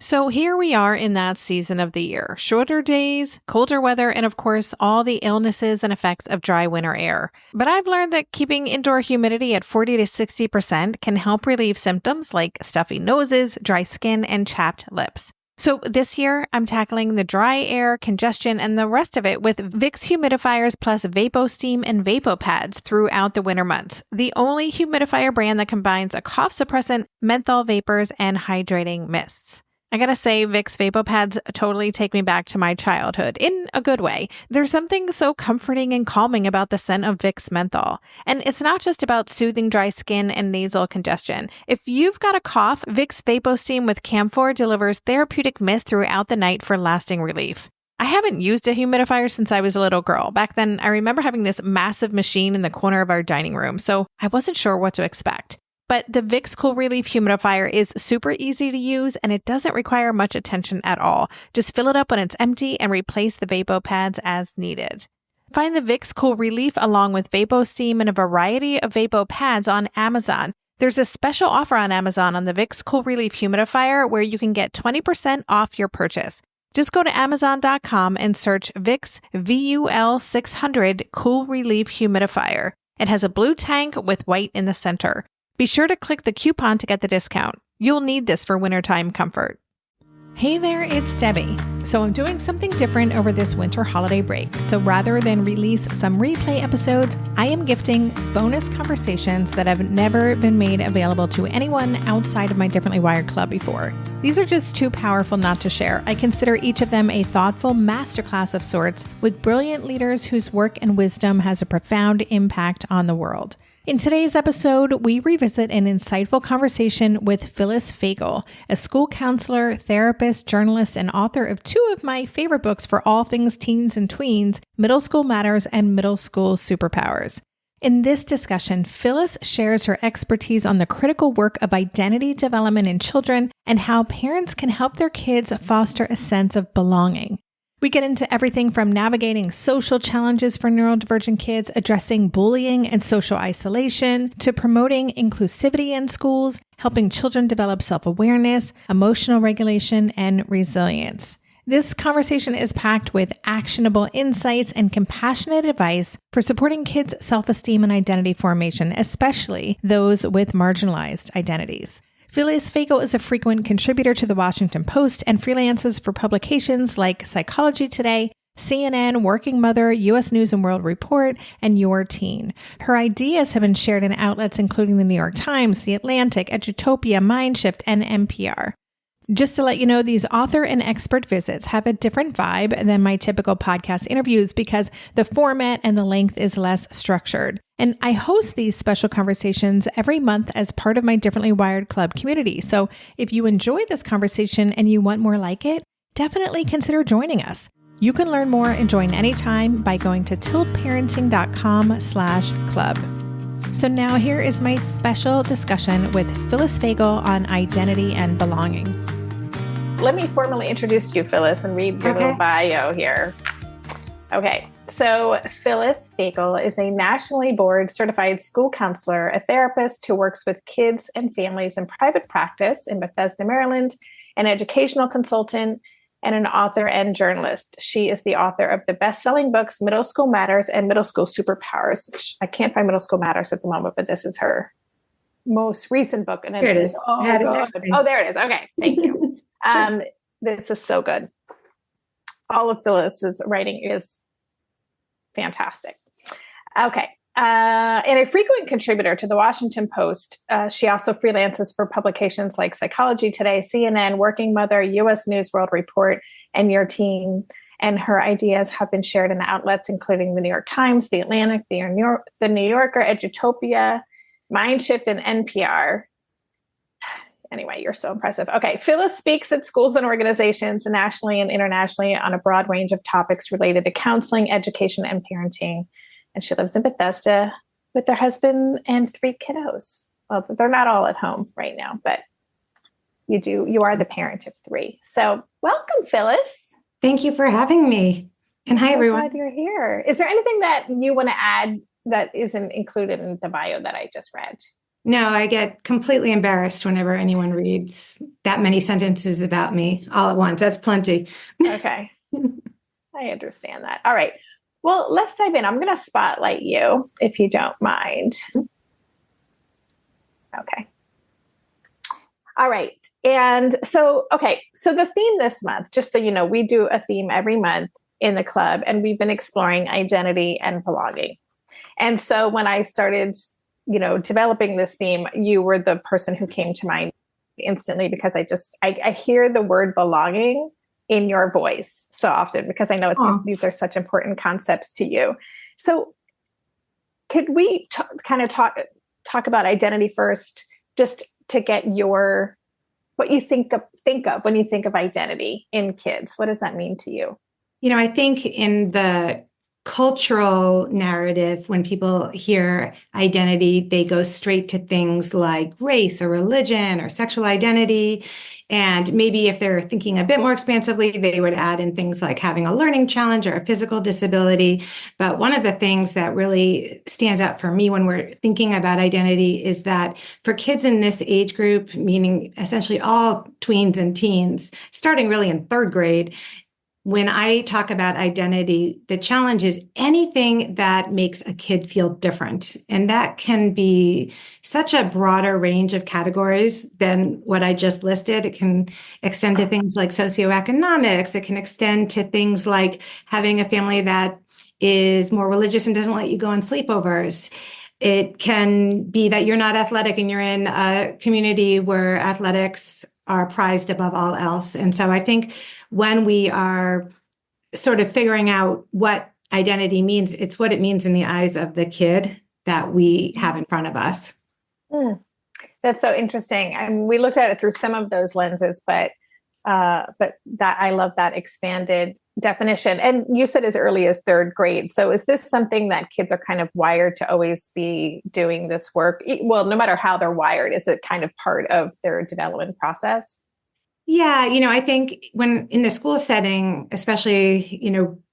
So here we are in that season of the year. Shorter days, colder weather, and of course, all the illnesses and effects of dry winter air. But I've learned that keeping indoor humidity at 40 to 60% can help relieve symptoms like stuffy noses, dry skin, and chapped lips. So this year, I'm tackling the dry air, congestion, and the rest of it with Vicks humidifiers plus VapoSteam and VapoPads throughout the winter months. The only humidifier brand that combines a cough suppressant, menthol vapors, and hydrating mists. I gotta say, Vicks VapoPads totally take me back to my childhood in a good way. There's something so comforting and calming about the scent of Vicks menthol. And it's not just about soothing dry skin and nasal congestion. If you've got a cough, Vicks VapoSteam with camphor delivers therapeutic mist throughout the night for lasting relief. I haven't used a humidifier since I was a little girl. Back then, I remember having this massive machine in the corner of our dining room, so I wasn't sure what to expect. But the Vicks Cool Relief Humidifier is super easy to use and it doesn't require much attention at all. Just fill it up when it's empty and replace the VapoPads as needed. Find the Vicks Cool Relief along with VapoSteam and a variety of VapoPads on Amazon. There's a special offer on Amazon on the Vicks Cool Relief Humidifier where you can get 20% off your purchase. Just go to Amazon.com and search Vicks VUL600 Cool Relief Humidifier. It has a blue tank with white in the center. Be sure to click the coupon to get the discount. You'll need this for wintertime comfort. Hey there, it's Debbie. So I'm doing something different over this winter holiday break. So rather than release some replay episodes, I am gifting bonus conversations that have never been made available to anyone outside of my Differently Wired Club before. These are just too powerful not to share. I consider each of them a thoughtful masterclass of sorts with brilliant leaders whose work and wisdom has a profound impact on the world. In today's episode, we revisit an insightful conversation with Phyllis Fagell, a school counselor, therapist, journalist, and author of two of my favorite books for all things teens and tweens, Middle School Matters and Middle School Superpowers. In this discussion, Phyllis shares her expertise on the critical work of identity development in children and how parents can help their kids foster a sense of belonging. We get into everything from navigating social challenges for neurodivergent kids, addressing bullying and social isolation, to promoting inclusivity in schools, helping children develop self-awareness, emotional regulation, and resilience. This conversation is packed with actionable insights and compassionate advice for supporting kids' self-esteem and identity formation, especially those with marginalized identities. Phyllis Fagell is a frequent contributor to the Washington Post and freelances for publications like Psychology Today, CNN, Working Mother, U.S. News and World Report, and Your Teen. Her ideas have been shared in outlets including the New York Times, The Atlantic, Edutopia, Mindshift, and NPR. Just to let you know, these author and expert visits have a different vibe than my typical podcast interviews because the format and the length is less structured. And I host these special conversations every month as part of my Differently Wired Club community. So if you enjoy this conversation and you want more like it, definitely consider joining us. You can learn more and join anytime by going to tiltparenting.com/club. So now here is my special discussion with Phyllis Fagell on identity and belonging. Let me formally introduce you, Phyllis, and read your little bio here. Okay, so Phyllis Fagell is a nationally board certified school counselor, a therapist who works with kids and families in private practice in Bethesda, Maryland, an educational consultant, and an author and journalist. She is the author of the best-selling books Middle School Matters and Middle School Superpowers. I can't find Middle School Matters at the moment, but this is her most recent book. And there it is. Oh, there it is. Okay, thank you. This is so good. All of Phyllis's writing is fantastic. Okay. And a frequent contributor to the Washington Post, she also freelances for publications like Psychology Today, CNN, Working Mother, U.S. News World Report, and Your Teen. And her ideas have been shared in outlets including the New York Times, the Atlantic, the New Yorker, Edutopia, Mindshift, and NPR. Anyway, you're so impressive. Okay, Phyllis speaks at schools and organizations nationally and internationally on a broad range of topics related to counseling, education, and parenting. And she lives in Bethesda with her husband and 3 kiddos. Well, they're not all at home right now, but you are the parent of 3. So welcome, Phyllis. Thank you for having me. And hi, everyone. Glad you're here. Is there anything that you want to add that isn't included in the bio that I just read? No, I get completely embarrassed whenever anyone reads that many sentences about me all at once. That's plenty. Okay. I understand that. All right. Well, let's dive in. I'm going to spotlight you if you don't mind. Okay. All right. And so, okay. So the theme this month, just so you know, we do a theme every month in the club, and we've been exploring identity and belonging. And so when I started, developing this theme, you were the person who came to mind instantly because I hear the word belonging in your voice so often because I know it's just, these are such important concepts to you. So could we kind of talk about identity first, just to get what you think of when you think of identity in kids? What does that mean to you? I think in the cultural narrative, when people hear identity, they go straight to things like race or religion or sexual identity. And maybe if they're thinking a bit more expansively, they would add in things like having a learning challenge or a physical disability. But one of the things that really stands out for me when we're thinking about identity is that for kids in this age group, meaning essentially all tweens and teens, starting really in third grade, when I talk about identity, the challenge is anything that makes a kid feel different. And that can be such a broader range of categories than what I just listed. It can extend to things like socioeconomics. It can extend to things like having a family that is more religious and doesn't let you go on sleepovers. It can be that you're not athletic and you're in a community where athletics are prized above all else. And so I think when we are sort of figuring out what identity means, it's what it means in the eyes of the kid that we have in front of us. That's so interesting. And we looked at it through some of those lenses, but that I love that expanded definition. And you said as early as third grade. So is this something that kids are kind of wired to always be doing this work? Well, no matter how they're wired, is it kind of part of their development process? Yeah, I think when in the school setting, especially,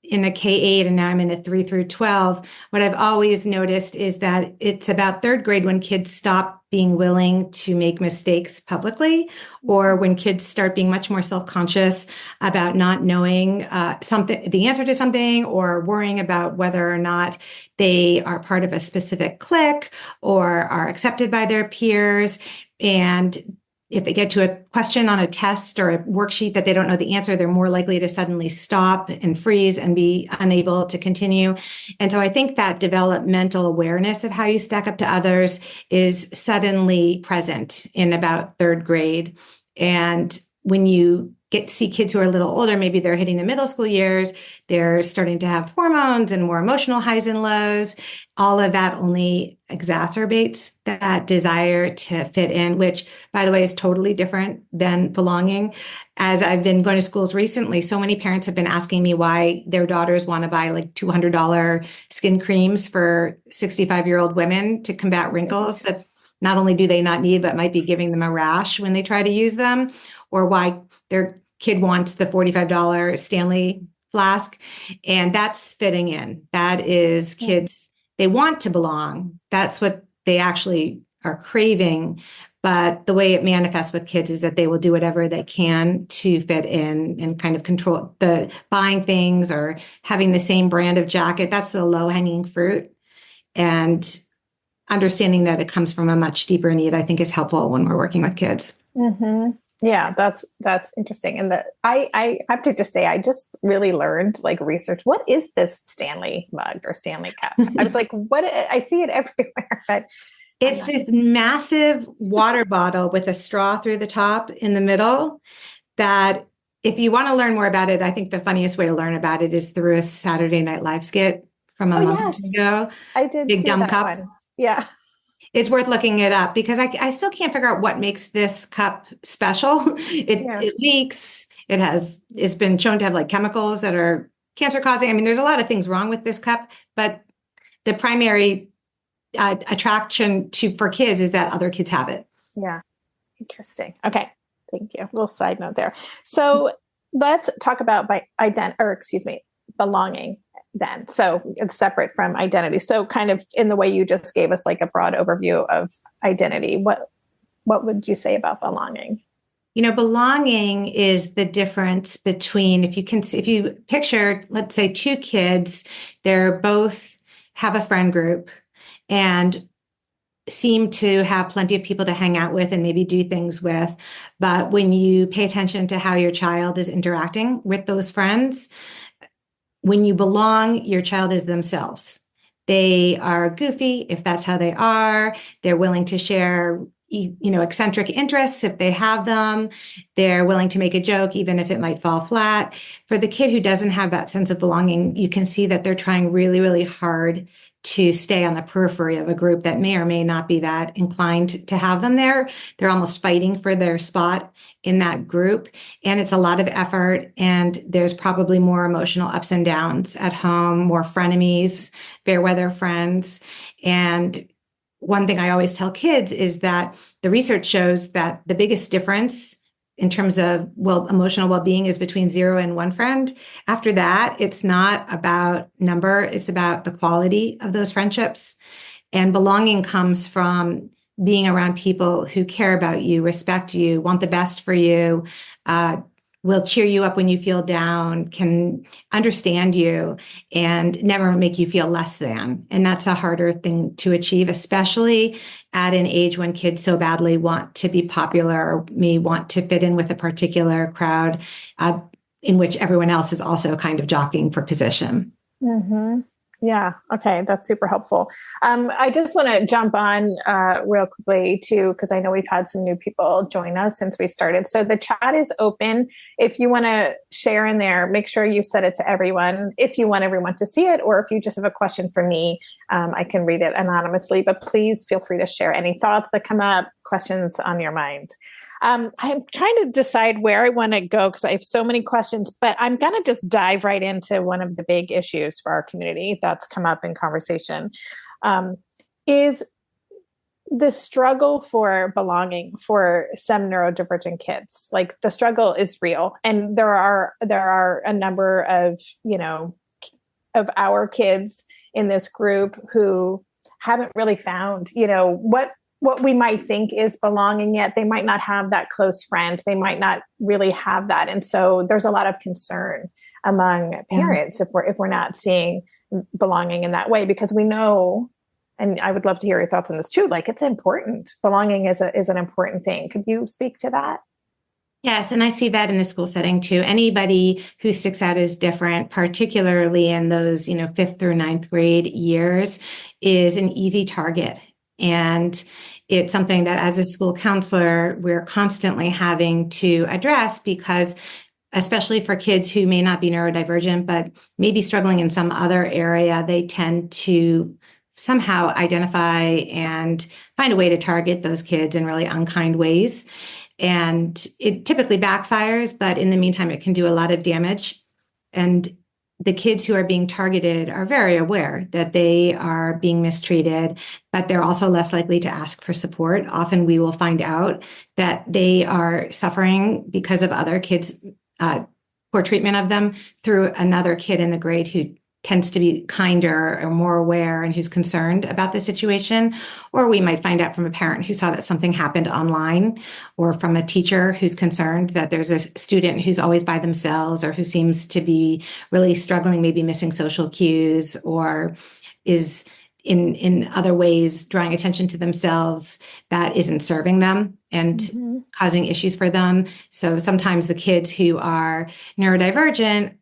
in a K-8 and now I'm in a 3 through 12, what I've always noticed is that it's about third grade when kids stop being willing to make mistakes publicly, or when kids start being much more self-conscious about not knowing the answer to something, or worrying about whether or not they are part of a specific clique or are accepted by their peers. And if they get to a question on a test or a worksheet that they don't know the answer, they're more likely to suddenly stop and freeze and be unable to continue. And so I think that developmental awareness of how you stack up to others is suddenly present in about third grade. And when you see kids who are a little older, maybe they're hitting the middle school years, they're starting to have hormones and more emotional highs and lows. All of that only exacerbates that desire to fit in, which, by the way, is totally different than belonging. As I've been going to schools recently, so many parents have been asking me why their daughters want to buy like $200 skin creams for 65-year-old women to combat wrinkles that not only do they not need, but might be giving them a rash when they try to use them, or why their kid wants the $45 Stanley flask. And that's fitting in. That is kids, they want to belong. That's what they actually are craving. But the way it manifests with kids is that they will do whatever they can to fit in and kind of control the buying things or having the same brand of jacket. That's the low hanging fruit. And understanding that it comes from a much deeper need, I think, is helpful when we're working with kids. Mm-hmm. Yeah, that's interesting. And I have to just say, I just really learned, like, research. What is this Stanley mug or Stanley cup? I was like, what? I see it everywhere, but it's this massive water bottle with a straw through the top in the middle that, if you want to learn more about it, I think the funniest way to learn about it is through a Saturday Night Live skit from a month ago. I did Big see dumb that cup. one. Yeah. It's worth looking it up because I still can't figure out what makes this cup special. It leaks. It's been shown to have like chemicals that are cancer causing. I mean, there's a lot of things wrong with this cup, but the primary attraction for kids is that other kids have it. Yeah. Interesting. Okay. Thank you. A little side note there. So let's talk about belonging. then. So it's separate from identity. So kind of in the way you just gave us like a broad overview of identity, what would you say about belonging? Belonging is the difference between, if you picture, let's say, two kids, they're both have a friend group and seem to have plenty of people to hang out with and maybe do things with. But when you pay attention to how your child is interacting with those friends, when you belong, your child is themselves. They are goofy if that's how they are. They're willing to share, eccentric interests if they have them. They're willing to make a joke, even if it might fall flat. For the kid who doesn't have that sense of belonging, you can see that they're trying really, really hard to stay on the periphery of a group that may or may not be that inclined to have them there. They're almost fighting for their spot in that group. And it's a lot of effort. And there's probably more emotional ups and downs at home, more frenemies, fair weather friends. And one thing I always tell kids is that the research shows that the biggest difference in terms of emotional well-being is between 0 and 1 friend. After that, it's not about number, it's about the quality of those friendships. And belonging comes from being around people who care about you, respect you, want the best for you, will cheer you up when you feel down, can understand you, and never make you feel less than. And that's a harder thing to achieve, especially at an age when kids so badly want to be popular or may want to fit in with a particular crowd in which everyone else is also kind of jockeying for position. Mm-hmm. Yeah. Okay. That's super helpful. I just want to jump on real quickly too, because I know we've had some new people join us since we started. So the chat is open. If you want to share in there, make sure you set it to everyone. If you want everyone to see it, or if you just have a question for me, I can read it anonymously, but please feel free to share any thoughts that come up, questions on your mind. I'm trying to decide where I want to go because I have so many questions, but I'm going to just dive right into one of the big issues for our community that's come up in conversation, is the struggle for belonging for some neurodivergent kids. Like the struggle is real. And there are a number of, of our kids in this group who haven't really found, what we might think is belonging yet. They might not have that close friend. They might not really have that. And so there's a lot of concern among parents if we're not seeing belonging in that way, because we know, and I would love to hear your thoughts on this too, like it's important. Belonging is an important thing. Could you speak to that? Yes, and I see that in the school setting too. Anybody who sticks out as different, particularly in those, 5th through 9th grade years, is an easy target. And it's something that as a school counselor, we're constantly having to address because especially for kids who may not be neurodivergent, but may be struggling in some other area, they tend to somehow identify and find a way to target those kids in really unkind ways. And it typically backfires, but in the meantime, it can do a lot of damage. And the kids who are being targeted are very aware that they are being mistreated, but they're also less likely to ask for support. Often we will find out that they are suffering because of other kids' poor treatment of them through another kid in the grade who tends to be kinder or more aware and who's concerned about the situation. Or we might find out from a parent who saw that something happened online, or from a teacher who's concerned that there's a student who's always by themselves or who seems to be really struggling, maybe missing social cues, or is in other ways drawing attention to themselves that isn't serving them and causing issues for them. So sometimes the kids who are neurodivergent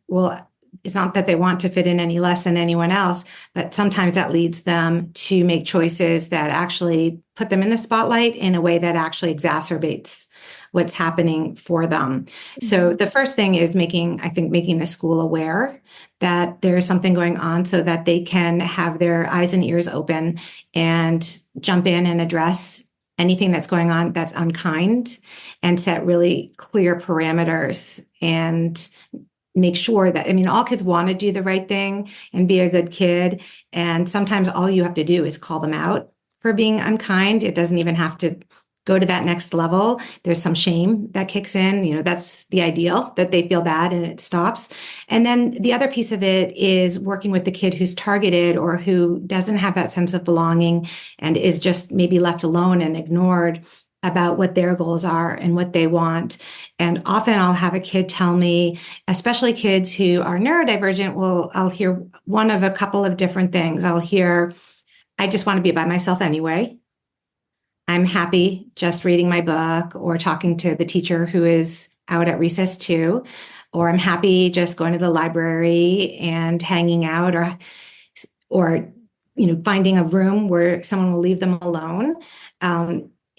it's not that they want to fit in any less than anyone else, but sometimes that leads them to make choices that actually put them in the spotlight in a way that actually exacerbates what's happening for them. So the first thing is making the school aware that there's something going on so that they can have their eyes and ears open and jump in and address anything that's going on that's unkind and set really clear parameters and make sure that, all kids want to do the right thing and be a good kid. And sometimes all you have to do is call them out for being unkind. It doesn't even have to go to that next level, there's some shame that kicks in. That's the ideal, that they feel bad and it stops. And then the other piece of it is working with the kid who's targeted or who doesn't have that sense of belonging and is just maybe left alone and ignored about what their goals are and what they want. And often I'll have a kid tell me, especially kids who are neurodivergent, I'll hear one of a couple of different things. I'll hear, I just want to be by myself anyway. I'm happy just reading my book or talking to the teacher who is out at recess too. Or I'm happy just going to the library and hanging out or finding a room where someone will leave them alone.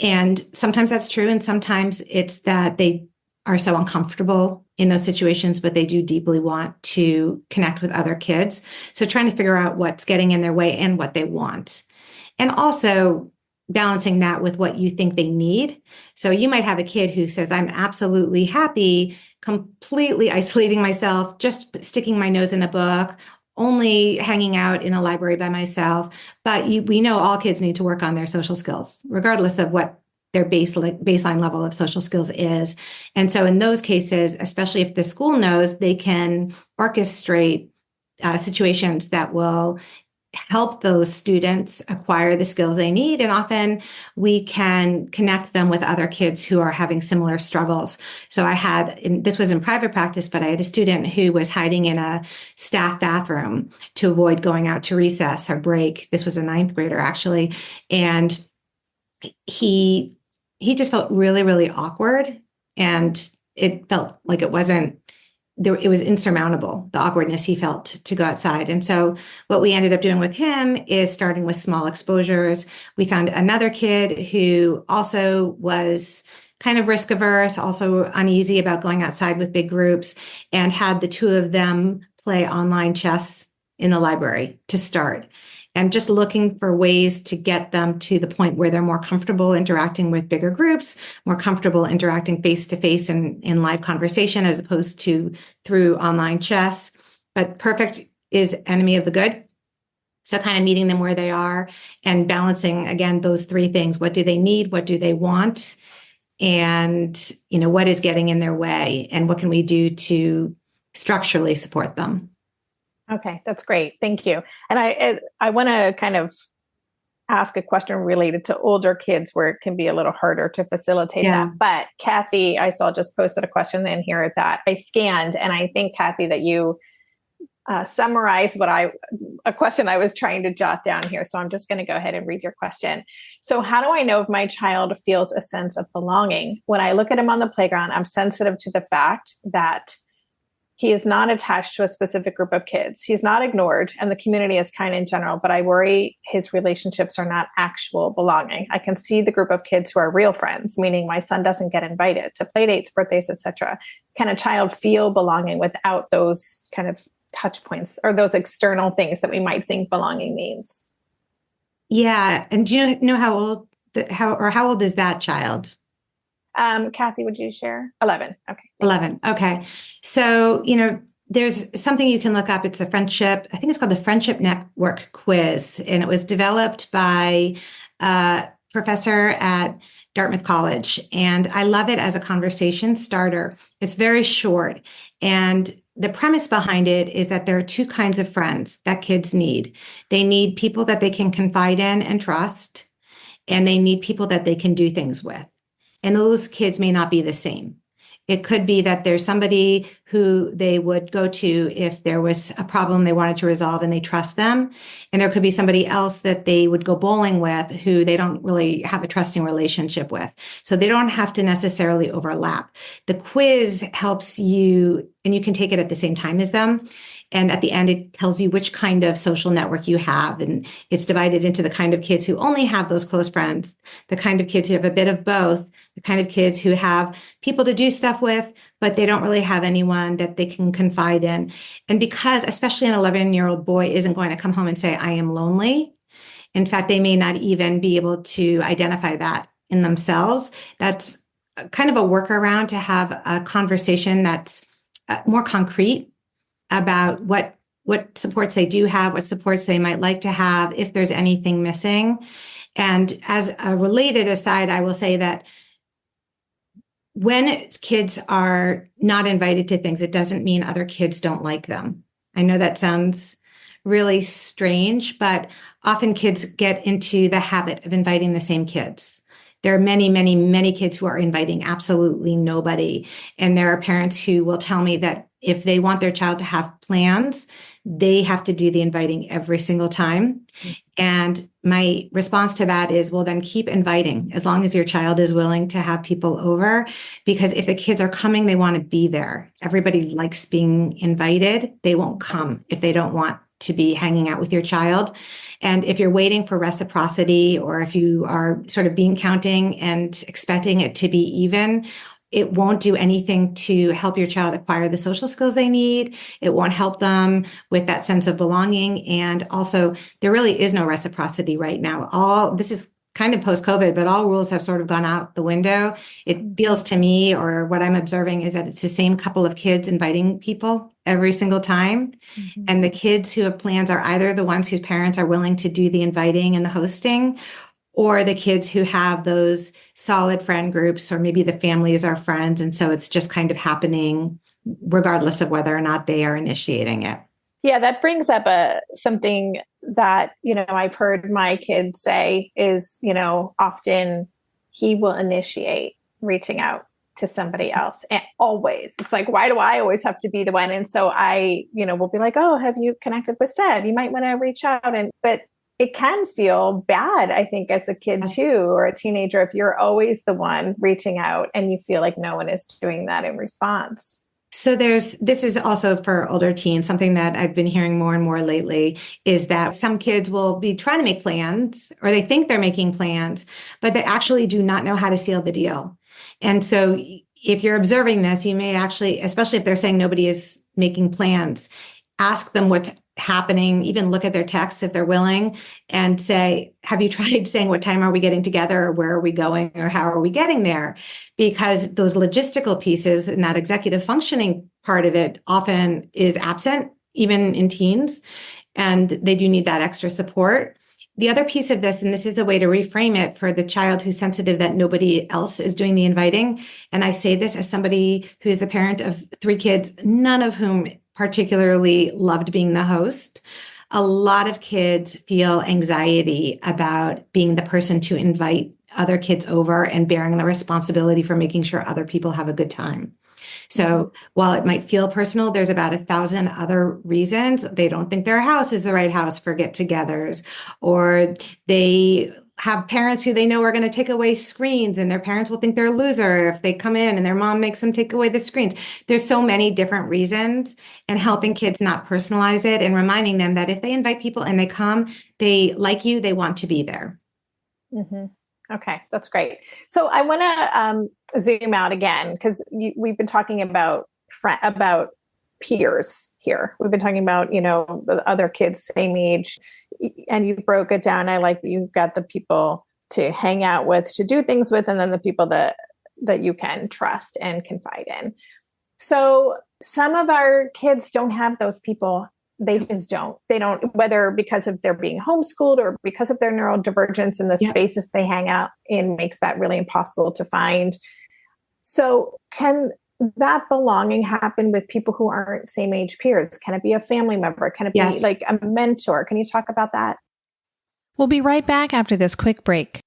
And sometimes that's true. And sometimes it's that they are so uncomfortable in those situations, but they do deeply want to connect with other kids. So trying to figure out what's getting in their way and what they want. And also balancing that with what you think they need. So you might have a kid who says, I'm absolutely happy, completely isolating myself, just sticking my nose in a book, only hanging out in the library by myself. But we know all kids need to work on their social skills, regardless of what their baseline level of social skills is. And so in those cases, especially if the school knows, they can orchestrate situations that will help those students acquire the skills they need. And often we can connect them with other kids who are having similar struggles. So this was in private practice, but I had a student who was hiding in a staff bathroom to avoid going out to recess or break. This was a 9th grader, actually. And he just felt really, really awkward. And it felt like it was insurmountable, the awkwardness he felt to go outside. And so what we ended up doing with him is starting with small exposures. We found another kid who also was kind of risk averse, also uneasy about going outside with big groups, and had the two of them play online chess in the library to start. And just looking for ways to get them to the point where they're more comfortable interacting with bigger groups, more comfortable interacting face-to-face in live conversation as opposed to through online chess. But perfect is enemy of the good. So kind of meeting them where they are and balancing, again, those three things. What do they need? What do they want? And, what is getting in their way? And what can we do to structurally support them? Okay, that's great. Thank you. And I want to kind of ask a question related to older kids where it can be a little harder to facilitate that. But Kathy, I saw just posted a question in here that I scanned. And I think, Kathy, that you summarized a question I was trying to jot down here. So I'm just going to go ahead and read your question. So how do I know if my child feels a sense of belonging? When I look at him on the playground, I'm sensitive to the fact that he is not attached to a specific group of kids. He's not ignored, and the community is kind in general, but I worry his relationships are not actual belonging. I can see the group of kids who are real friends, meaning my son doesn't get invited to play dates, birthdays, etc. Can a child feel belonging without those kind of touch points or those external things that we might think belonging means? Yeah. And do you know how old is that child? Kathy, would you share? 11. Okay. Thanks. 11. Okay. So, there's something you can look up. It's I think it's called the Friendship Network Quiz. And it was developed by a professor at Dartmouth College. And I love it as a conversation starter. It's very short. And the premise behind it is that there are two kinds of friends that kids need. They need people that they can confide in and trust, and they need people that they can do things with. And those kids may not be the same. It could be that there's somebody who they would go to if there was a problem they wanted to resolve and they trust them. And there could be somebody else that they would go bowling with who they don't really have a trusting relationship with. So they don't have to necessarily overlap. The quiz helps you, and you can take it at the same time as them. And at the end, it tells you which kind of social network you have. And it's divided into the kind of kids who only have those close friends, the kind of kids who have a bit of both, the kind of kids who have people to do stuff with, but they don't really have anyone that they can confide in. And because, especially an 11-year-old boy isn't going to come home and say, I am lonely. In fact, they may not even be able to identify that in themselves. That's kind of a workaround to have a conversation that's more concrete about what what supports they do have, what supports they might like to have, if there's anything missing. And as a related aside, I will say that when kids are not invited to things, it doesn't mean other kids don't like them. I know that sounds really strange, but often kids get into the habit of inviting the same kids. There are many, many, many kids who are inviting absolutely nobody. And there are parents who will tell me that if they want their child to have plans, they have to do the inviting every single time. And my response to that is, well, then keep inviting as long as your child is willing to have people over. Because if the kids are coming, they want to be there. Everybody likes being invited. They won't come if they don't want to be hanging out with your child. And if you're waiting for reciprocity, or if you are sort of bean counting and expecting it to be even, it won't do anything to help your child acquire the social skills they need. It won't help them with that sense of belonging. And also, there really is no reciprocity right now. This is kind of post-COVID, but all rules have sort of gone out the window. It feels to me, or what I'm observing, is that it's the same couple of kids inviting people every single time. Mm-hmm. And the kids who have plans are either the ones whose parents are willing to do the inviting and the hosting, or the kids who have those solid friend groups, or maybe the families are friends. And so it's just kind of happening regardless of whether or not they are initiating it. Yeah, that brings up something that, I've heard my kids say is, often he will initiate reaching out to somebody else. And always, it's like, why do I always have to be the one? And so I, will be like, oh, have you connected with Seb? You might want to reach out. But it can feel bad, I think, as a kid too, or a teenager, if you're always the one reaching out and you feel like no one is doing that in response. So this is also for older teens. Something that I've been hearing more and more lately is that some kids will be trying to make plans, or they think they're making plans, but they actually do not know how to seal the deal. And so if you're observing this, you may actually, especially if they're saying nobody is making plans, ask them what's happening, even look at their texts if they're willing, and say, have you tried saying what time are we getting together, or where are we going, or how are we getting there? Because those logistical pieces and that executive functioning part of it often is absent, even in teens, and they do need that extra support. The other piece of this, and this is the way to reframe it for the child who's sensitive that nobody else is doing the inviting, and I say this as somebody who's the parent of 3 kids, none of whom particularly loved being the host. A lot of kids feel anxiety about being the person to invite other kids over and bearing the responsibility for making sure other people have a good time. So while it might feel personal, there's about 1,000 other reasons. They don't think their house is the right house for get-togethers, or they have parents who they know are going to take away screens, and their parents will think they're a loser if they come in and their mom makes them take away the screens. There's so many different reasons, and helping kids not personalize it and reminding them that if they invite people and they come, they like you, they want to be there. Mm-hmm. Okay, that's great. So I want to zoom out again, because we've been talking about peers here. We've been talking about, the other kids same age, and you broke it down. I like that you've got the people to hang out with, to do things with, and then the people that you can trust and confide in. So some of our kids don't have those people. They just don't. They don't, whether because of their being homeschooled or because of their neurodivergence, and the spaces they hang out in makes that really impossible to find. So can that belonging happen with people who aren't same age peers? Can it be a family member? Can it be like a mentor? Can you talk about that? We'll be right back after this quick break.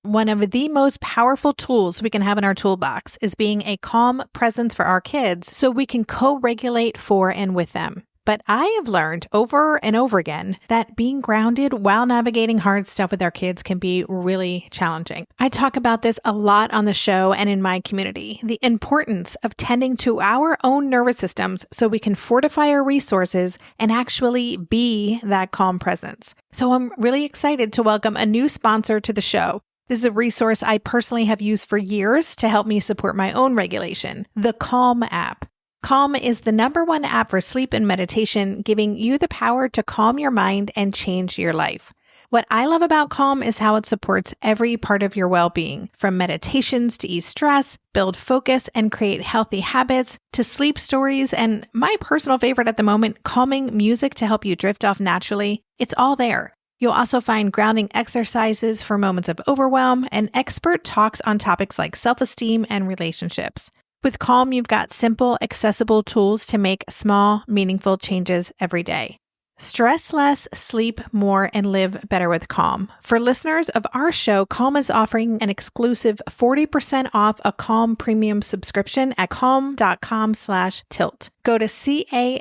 One of the most powerful tools we can have in our toolbox is being a calm presence for our kids so we can co-regulate for and with them. But I have learned over and over again that being grounded while navigating hard stuff with our kids can be really challenging. I talk about this a lot on the show and in my community, the importance of tending to our own nervous systems so we can fortify our resources and actually be that calm presence. So I'm really excited to welcome a new sponsor to the show. This is a resource I personally have used for years to help me support my own regulation, the Calm app. Calm is the #1 app for sleep and meditation, giving you the power to calm your mind and change your life. What I love about Calm is how it supports every part of your well-being, from meditations to ease stress, build focus, and create healthy habits, to sleep stories, and my personal favorite at the moment, calming music to help you drift off naturally. It's all there. You'll also find grounding exercises for moments of overwhelm and expert talks on topics like self-esteem and relationships. With Calm, you've got simple, accessible tools to make small, meaningful changes every day. Stress less, sleep more, and live better with Calm. For listeners of our show, Calm is offering an exclusive 40% off a Calm premium subscription at calm.com/tilt. Go to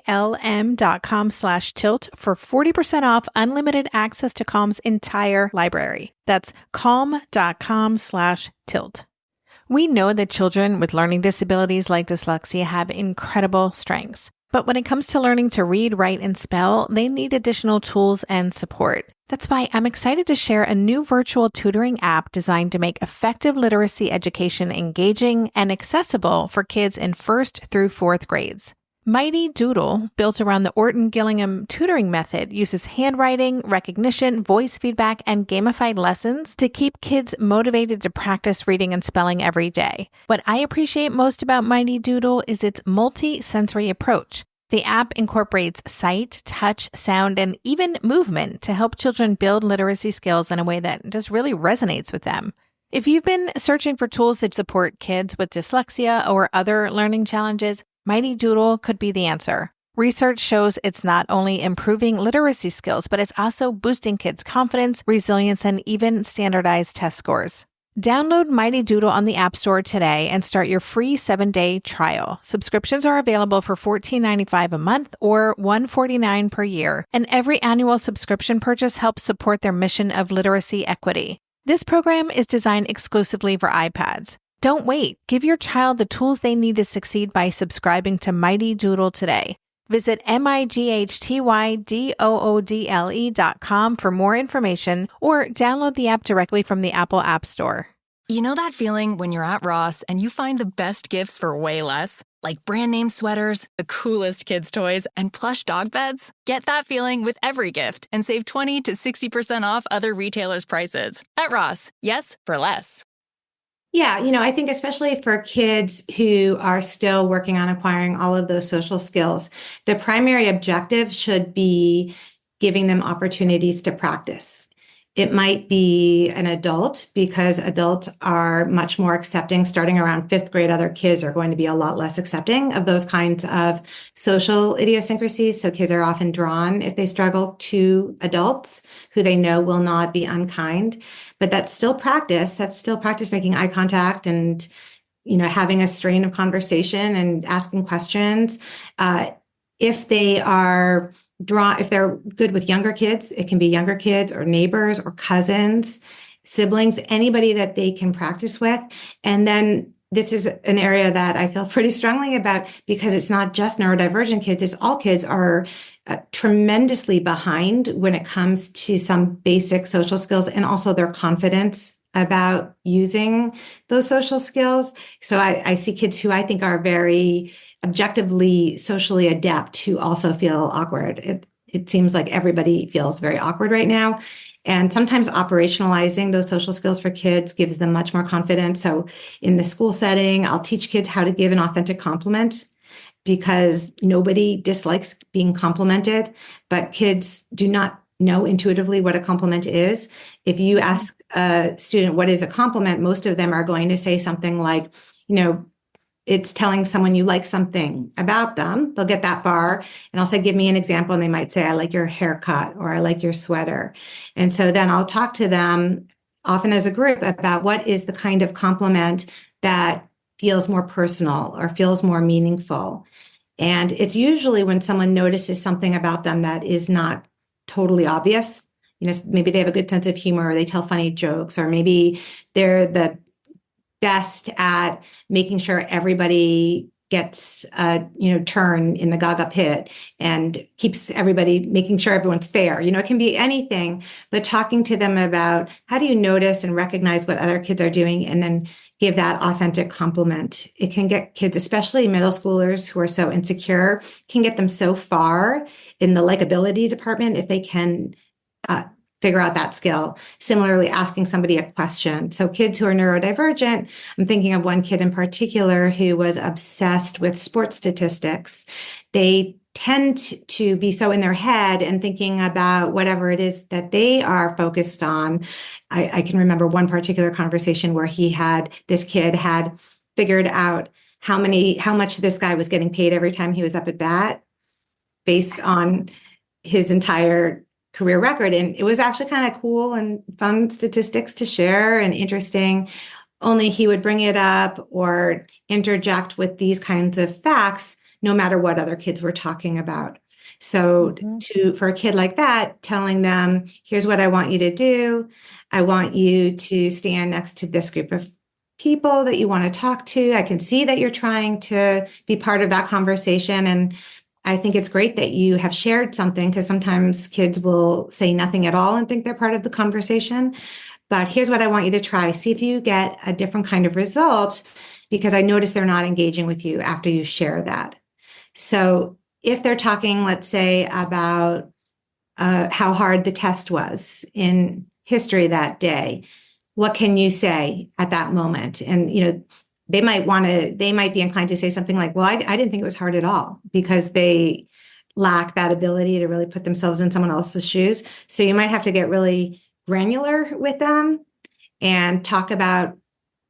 calm.com/tilt for 40% off unlimited access to Calm's entire library. That's calm.com/tilt. We know that children with learning disabilities like dyslexia have incredible strengths. But when it comes to learning to read, write, and spell, they need additional tools and support. That's why I'm excited to share a new virtual tutoring app designed to make effective literacy education engaging and accessible for kids in 1st through 4th grades. Mighty Doodle, built around the Orton-Gillingham tutoring method, uses handwriting, recognition, voice feedback, and gamified lessons to keep kids motivated to practice reading and spelling every day. What I appreciate most about Mighty Doodle is its multi-sensory approach. The app incorporates sight, touch, sound, and even movement to help children build literacy skills in a way that just really resonates with them. If you've been searching for tools that support kids with dyslexia or other learning challenges, Mighty Doodle could be the answer. Research shows it's not only improving literacy skills, but it's also boosting kids' confidence, resilience, and even standardized test scores. Download Mighty Doodle on the App Store today and start your free 7-day trial. Subscriptions are available for $14.95 a month or $149 per year, and every annual subscription purchase helps support their mission of literacy equity. This program is designed exclusively for iPads. Don't wait. Give your child the tools they need to succeed by subscribing to Mighty Doodle today. Visit MIGHTYDOODLE.com for more information or download the app directly from the Apple App Store. You know that feeling when you're at Ross and you find the best gifts for way less? Like brand name sweaters, the coolest kids' toys, and plush dog beds? Get that feeling with every gift and save 20 to 60% off other retailers' prices. At Ross, yes, for less. Yeah, I think especially for kids who are still working on acquiring all of those social skills, the primary objective should be giving them opportunities to practice. It might be an adult because adults are much more accepting. Starting around 5th grade, other kids are going to be a lot less accepting of those kinds of social idiosyncrasies. So kids are often drawn, if they struggle, to adults who they know will not be unkind. But that's still practice. That's still practice making eye contact and, having a strain of conversation and asking questions. If they're good with younger kids, it can be younger kids or neighbors or cousins, siblings, anybody that they can practice with. And then this is an area that I feel pretty strongly about because it's not just neurodivergent kids, it's all kids are tremendously behind when it comes to some basic social skills and also their confidence about using those social skills. So I see kids who I think are very objectively socially adept who also feel awkward. It seems like everybody feels very awkward right now. And sometimes operationalizing those social skills for kids gives them much more confidence. So in the school setting, I'll teach kids how to give an authentic compliment because nobody dislikes being complimented, but kids do not know intuitively what a compliment is. If you ask a student what is a compliment, most of them are going to say something like, it's telling someone you like something about them. They'll get that far. And I'll say, give me an example. And they might say, I like your haircut or I like your sweater. And so then I'll talk to them often as a group about what is the kind of compliment that feels more personal or feels more meaningful. And it's usually when someone notices something about them that is not totally obvious. Maybe they have a good sense of humor or they tell funny jokes, or maybe they're the best at making sure everybody gets a turn in the Gaga pit and keeps everybody, making sure everyone's fair. It can be anything, but talking to them about how do you notice and recognize what other kids are doing and then give that authentic compliment. It can get kids, especially middle schoolers who are so insecure, can get them so far in the likability department if they can figure out that skill. Similarly, asking somebody a question. So kids who are neurodivergent, I'm thinking of one kid in particular who was obsessed with sports statistics. They tend to be so in their head and thinking about whatever it is that they are focused on. I can remember one particular conversation where this kid had figured out how much this guy was getting paid every time he was up at bat based on his entire career record. And it was actually kind of cool and fun statistics to share and interesting. Only he would bring it up or interject with these kinds of facts, no matter what other kids were talking about. So for a kid like that, telling them, here's what I want you to do. I want you to stand next to this group of people that you want to talk to. I can see that you're trying to be part of that conversation. And I think it's great that you have shared something, because sometimes kids will say nothing at all and think they're part of the conversation. But here's what I want you to try. See if you get a different kind of result, because I notice they're not engaging with you after you share that. So if they're talking, let's say, about how hard the test was in history that day, what can you say at that moment? And, they might be inclined to say something like, well, I didn't think it was hard at all, because they lack that ability to really put themselves in someone else's shoes. So you might have to get really granular with them and talk about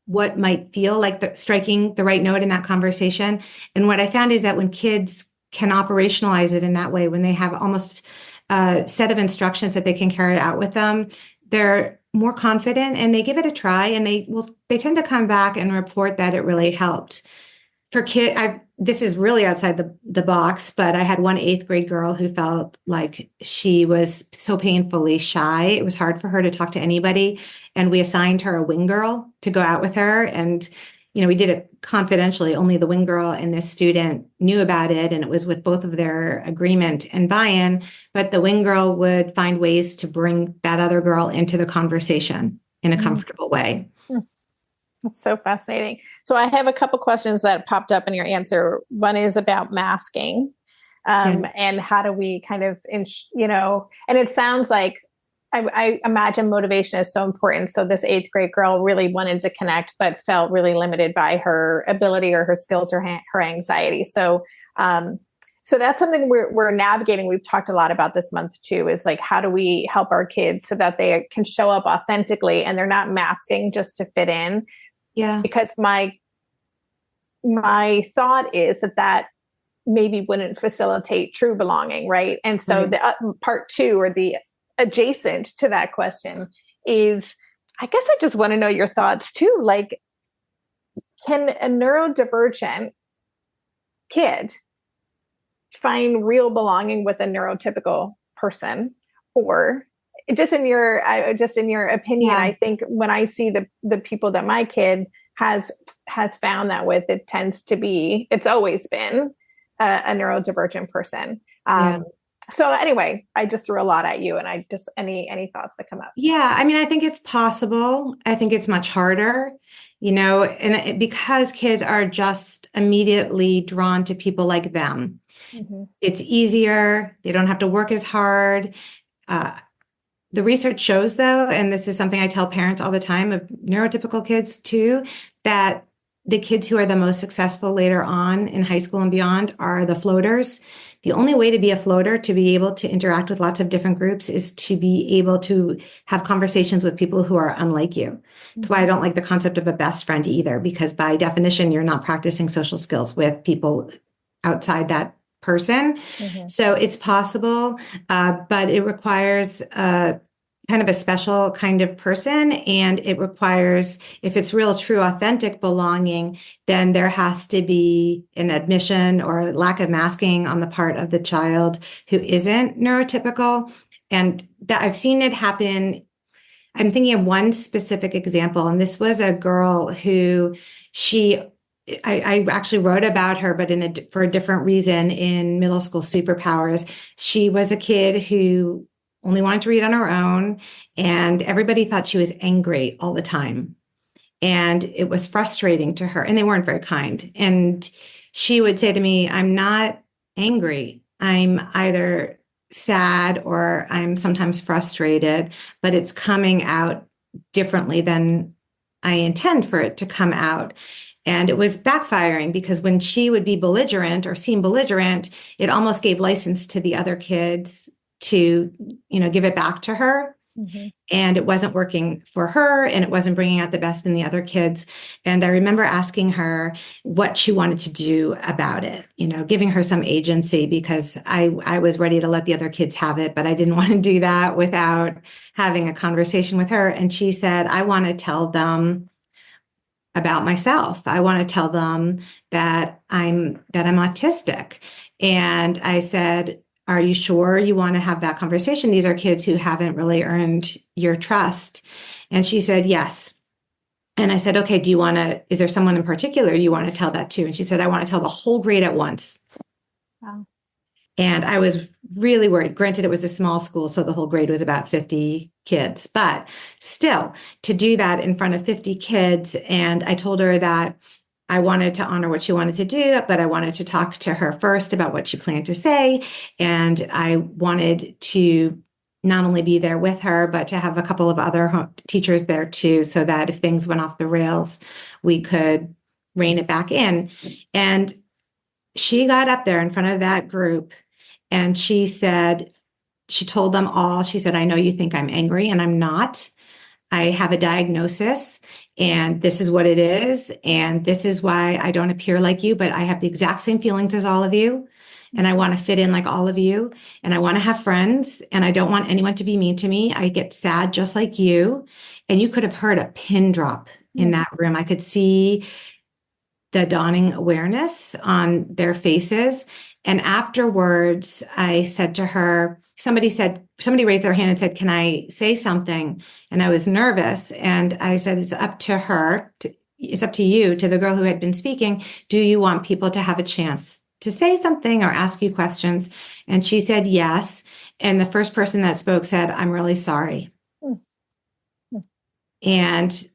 what might feel like striking the right note in that conversation. And what I found is that when kids can operationalize it in that way, when they have almost a set of instructions that they can carry out with them, they're more confident and they give it a try, and they tend to come back and report that it really helped. For this is really outside the box, but I had one 8th grade girl who felt like she was so painfully shy. It was hard for her to talk to anybody. And we assigned her a wing girl to go out with her. And, we did it confidentially. Only the wing girl and this student knew about it. And it was with both of their agreement and buy-in. But the wing girl would find ways to bring that other girl into the conversation in a comfortable way. That's so fascinating. So I have a couple questions that popped up in your answer. One is about masking, and how do we kind of, and it sounds like, I imagine motivation is so important. So this 8th grade girl really wanted to connect, but felt really limited by her ability or her skills or her anxiety. So, so that's something we're navigating. We've talked a lot about this month too, is like, how do we help our kids so that they can show up authentically and they're not masking just to fit in? Yeah. Because my thought is that maybe wouldn't facilitate true belonging, right? And so the part 2, or the adjacent to that question, is, I guess I just want to know your thoughts too. Like, can a neurodivergent kid find real belonging with a neurotypical person? Or just in your opinion, I think when I see the people that my kid has found that with, it's always been a neurodivergent person. So anyway, I just threw a lot at you, and I just, any thoughts that come up? Yeah. I mean, I think it's possible. I think it's much harder, and because kids are just immediately drawn to people like them. It's easier. They don't have to work as hard. The research shows, though, and this is something I tell parents all the time of neurotypical kids too, that the kids who are the most successful later on in high school and beyond are the floaters. The only way to be a floater, to be able to interact with lots of different groups, is to be able to have conversations with people who are unlike you. That's why I don't like the concept of a best friend either, because by definition, you're not practicing social skills with people outside that person. So it's possible, but it requires kind of a special kind of person. And it requires, if it's real, true, authentic belonging, then there has to be an admission or lack of masking on the part of the child who isn't neurotypical. And that I've seen it happen. I'm thinking of one specific example, and this was a girl who I actually wrote about her, but for a different reason, in middle school Superpowers. She was a kid who only wanted to read on her own, and everybody thought she was angry all the time. And it was frustrating to her, and they weren't very kind. And she would say to me, I'm not angry. I'm either sad or I'm sometimes frustrated, but it's coming out differently than I intend for it to come out. And it was backfiring because when she would be belligerent or seem belligerent, it almost gave license to the other kids to, give it back to her. Mm-hmm. And it wasn't working for her and it wasn't bringing out the best in the other kids. And I remember asking her what she wanted to do about it, giving her some agency because I was ready to let the other kids have it, but I didn't want to do that without having a conversation with her. And she said, I want to tell them about myself. I want to tell them that I'm autistic. And I said, are you sure you want to have that conversation? These are kids who haven't really earned your trust. And she said, yes. And I said, okay, is there someone in particular you want to tell that to? And she said, I want to tell the whole grade at once. Wow. And I was really worried. Granted, it was a small school, so the whole grade was about 50 kids, but still to do that in front of 50 kids. And I told her that I wanted to honor what she wanted to do, but I wanted to talk to her first about what she planned to say. And I wanted to not only be there with her, but to have a couple of other teachers there too, so that if things went off the rails, we could rein it back in. And she got up there in front of that group and she told them all, she said, I know you think I'm angry and I'm not. I have a diagnosis and this is what it is. And this is why I don't appear like you, but I have the exact same feelings as all of you. And I want to fit in like all of you. And I want to have friends and I don't want anyone to be mean to me. I get sad just like you. And you could have heard a pin drop in that room. I could see the dawning awareness on their faces. And afterwards, I said to her, somebody raised their hand and said, can I say something? And I was nervous. And I said, it's up to her. It's up to you, to the girl who had been speaking. Do you want people to have a chance to say something or ask you questions? And she said, yes. And the first person that spoke said, I'm really sorry. Mm-hmm. And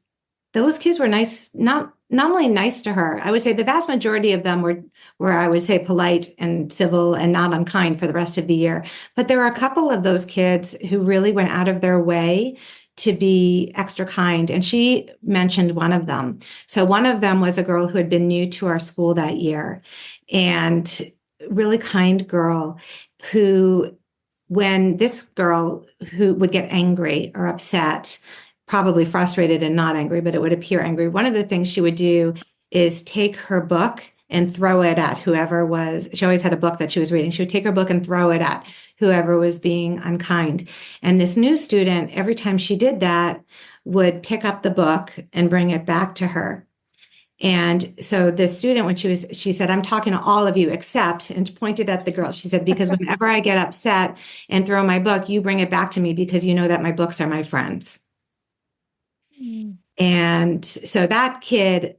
those kids were nice, not only nice to her, I would say the vast majority of them were I would say polite and civil and not unkind for the rest of the year. But there were a couple of those kids who really went out of their way to be extra kind. And she mentioned one of them. So one of them was a girl who had been new to our school that year and really kind girl who, when this girl who would get angry or upset, probably frustrated and not angry, but it would appear angry. One of the things she would do is take her book and throw it at whoever was, she always had a book that she was reading. She would take her book and throw it at whoever was being unkind. And this new student, every time she did that, would pick up the book and bring it back to her. And so the student, when she said, I'm talking to all of you except, and pointed at the girl. She said, because whenever I get upset and throw my book, you bring it back to me because you know that my books are my friends. And so that kid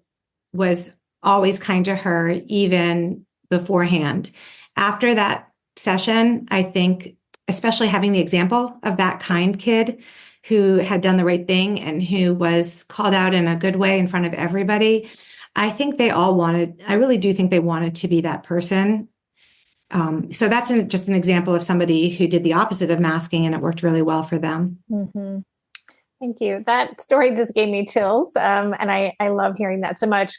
was always kind to her, even beforehand. After that session, I think, especially having the example of that kind kid who had done the right thing and who was called out in a good way in front of everybody, I think I really do think they wanted to be that person. So that's just an example of somebody who did the opposite of masking and it worked really well for them. Mm-hmm. Thank you. That story just gave me chills. And I love hearing that so much.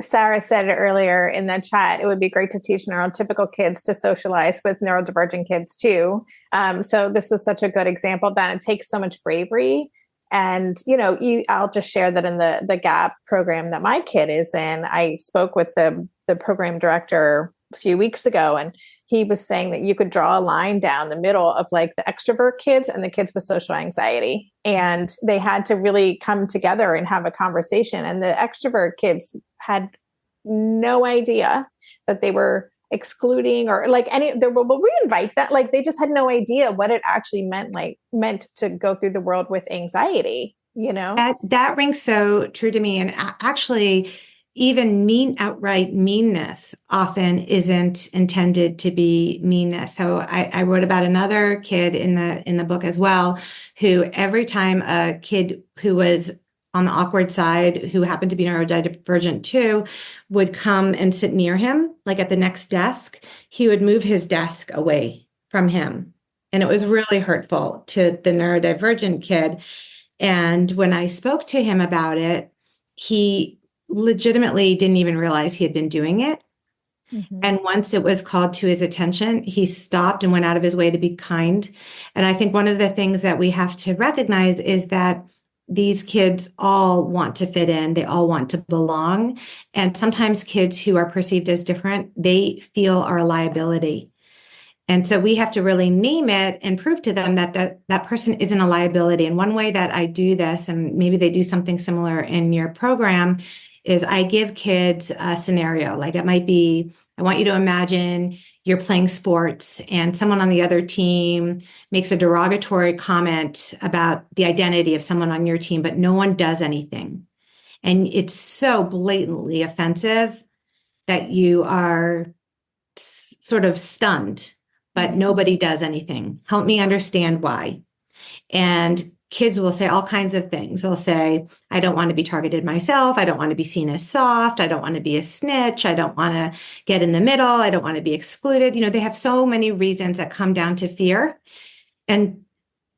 Sarah said earlier in the chat, it would be great to teach neurotypical kids to socialize with neurodivergent kids too. So this was such a good example of that. It takes so much bravery. And, I'll just share that in the GAP program that my kid is in, I spoke with the program director a few weeks ago, and he was saying that you could draw a line down the middle of like the extrovert kids and the kids with social anxiety. And they had to really come together and have a conversation. And the extrovert kids had no idea that they were excluding or like we invite that, like they just had no idea what it actually meant to go through the world with anxiety, That rings so true to me. And actually, even outright meanness often isn't intended to be meanness. So I wrote about another kid in the book as well, who every time a kid who was on the awkward side, who happened to be neurodivergent too, would come and sit near him, like at the next desk, he would move his desk away from him. And it was really hurtful to the neurodivergent kid. And when I spoke to him about it, he legitimately didn't even realize he had been doing it. Mm-hmm. And once it was called to his attention, he stopped and went out of his way to be kind. And I think one of the things that we have to recognize is that these kids all want to fit in. They all want to belong. And sometimes kids who are perceived as different, they feel are a liability. And so we have to really name it and prove to them that that person isn't a liability. And one way that I do this, and maybe they do something similar in your program, is I give kids a scenario. Like it might be, I want you to imagine you're playing sports and someone on the other team makes a derogatory comment about the identity of someone on your team, but no one does anything. And it's so blatantly offensive that you are sort of stunned, but nobody does anything. Help me understand why. And kids will say all kinds of things. They'll say, I don't want to be targeted myself. I don't want to be seen as soft. I don't want to be a snitch. I don't want to get in the middle. I don't want to be excluded. They have so many reasons that come down to fear and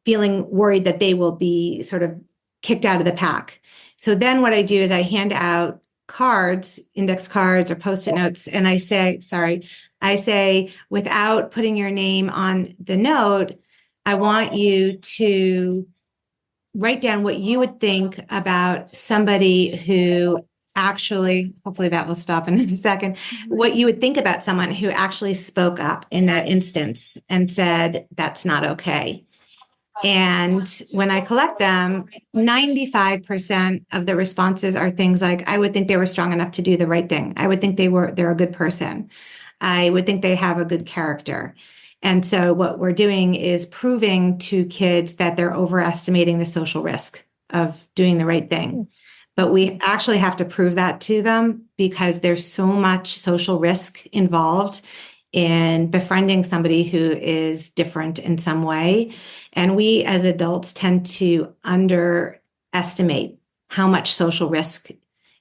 feeling worried that they will be sort of kicked out of the pack. So then what I do is I hand out cards, index cards or Post-it notes, and I say, without putting your name on the note, I want you to write down what you would think about somebody who actually, hopefully that will stop in a second, what you would think about someone who actually spoke up in that instance and said, that's not okay. And when I collect them, 95% of the responses are things like, I would think they were strong enough to do the right thing. I would think they're a good person. I would think they have a good character. And so what we're doing is proving to kids that they're overestimating the social risk of doing the right thing. But we actually have to prove that to them because there's so much social risk involved in befriending somebody who is different in some way. And we as adults tend to underestimate how much social risk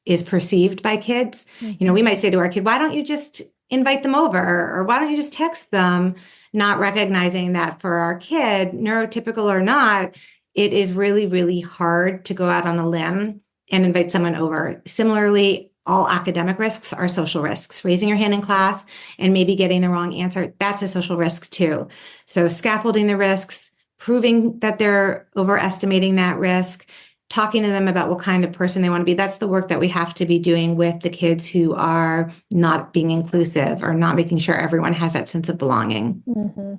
is perceived by kids. We might say to our kid, why don't you just invite them over? Or why don't you just text them? Not recognizing that for our kid, neurotypical or not, it is really, really hard to go out on a limb and invite someone over. Similarly, all academic risks are social risks. Raising your hand in class and maybe getting the wrong answer, that's a social risk too. So scaffolding the risks, proving that they're overestimating that risk, talking to them about what kind of person they want to be. That's the work that we have to be doing with the kids who are not being inclusive or not making sure everyone has that sense of belonging. Mm-hmm.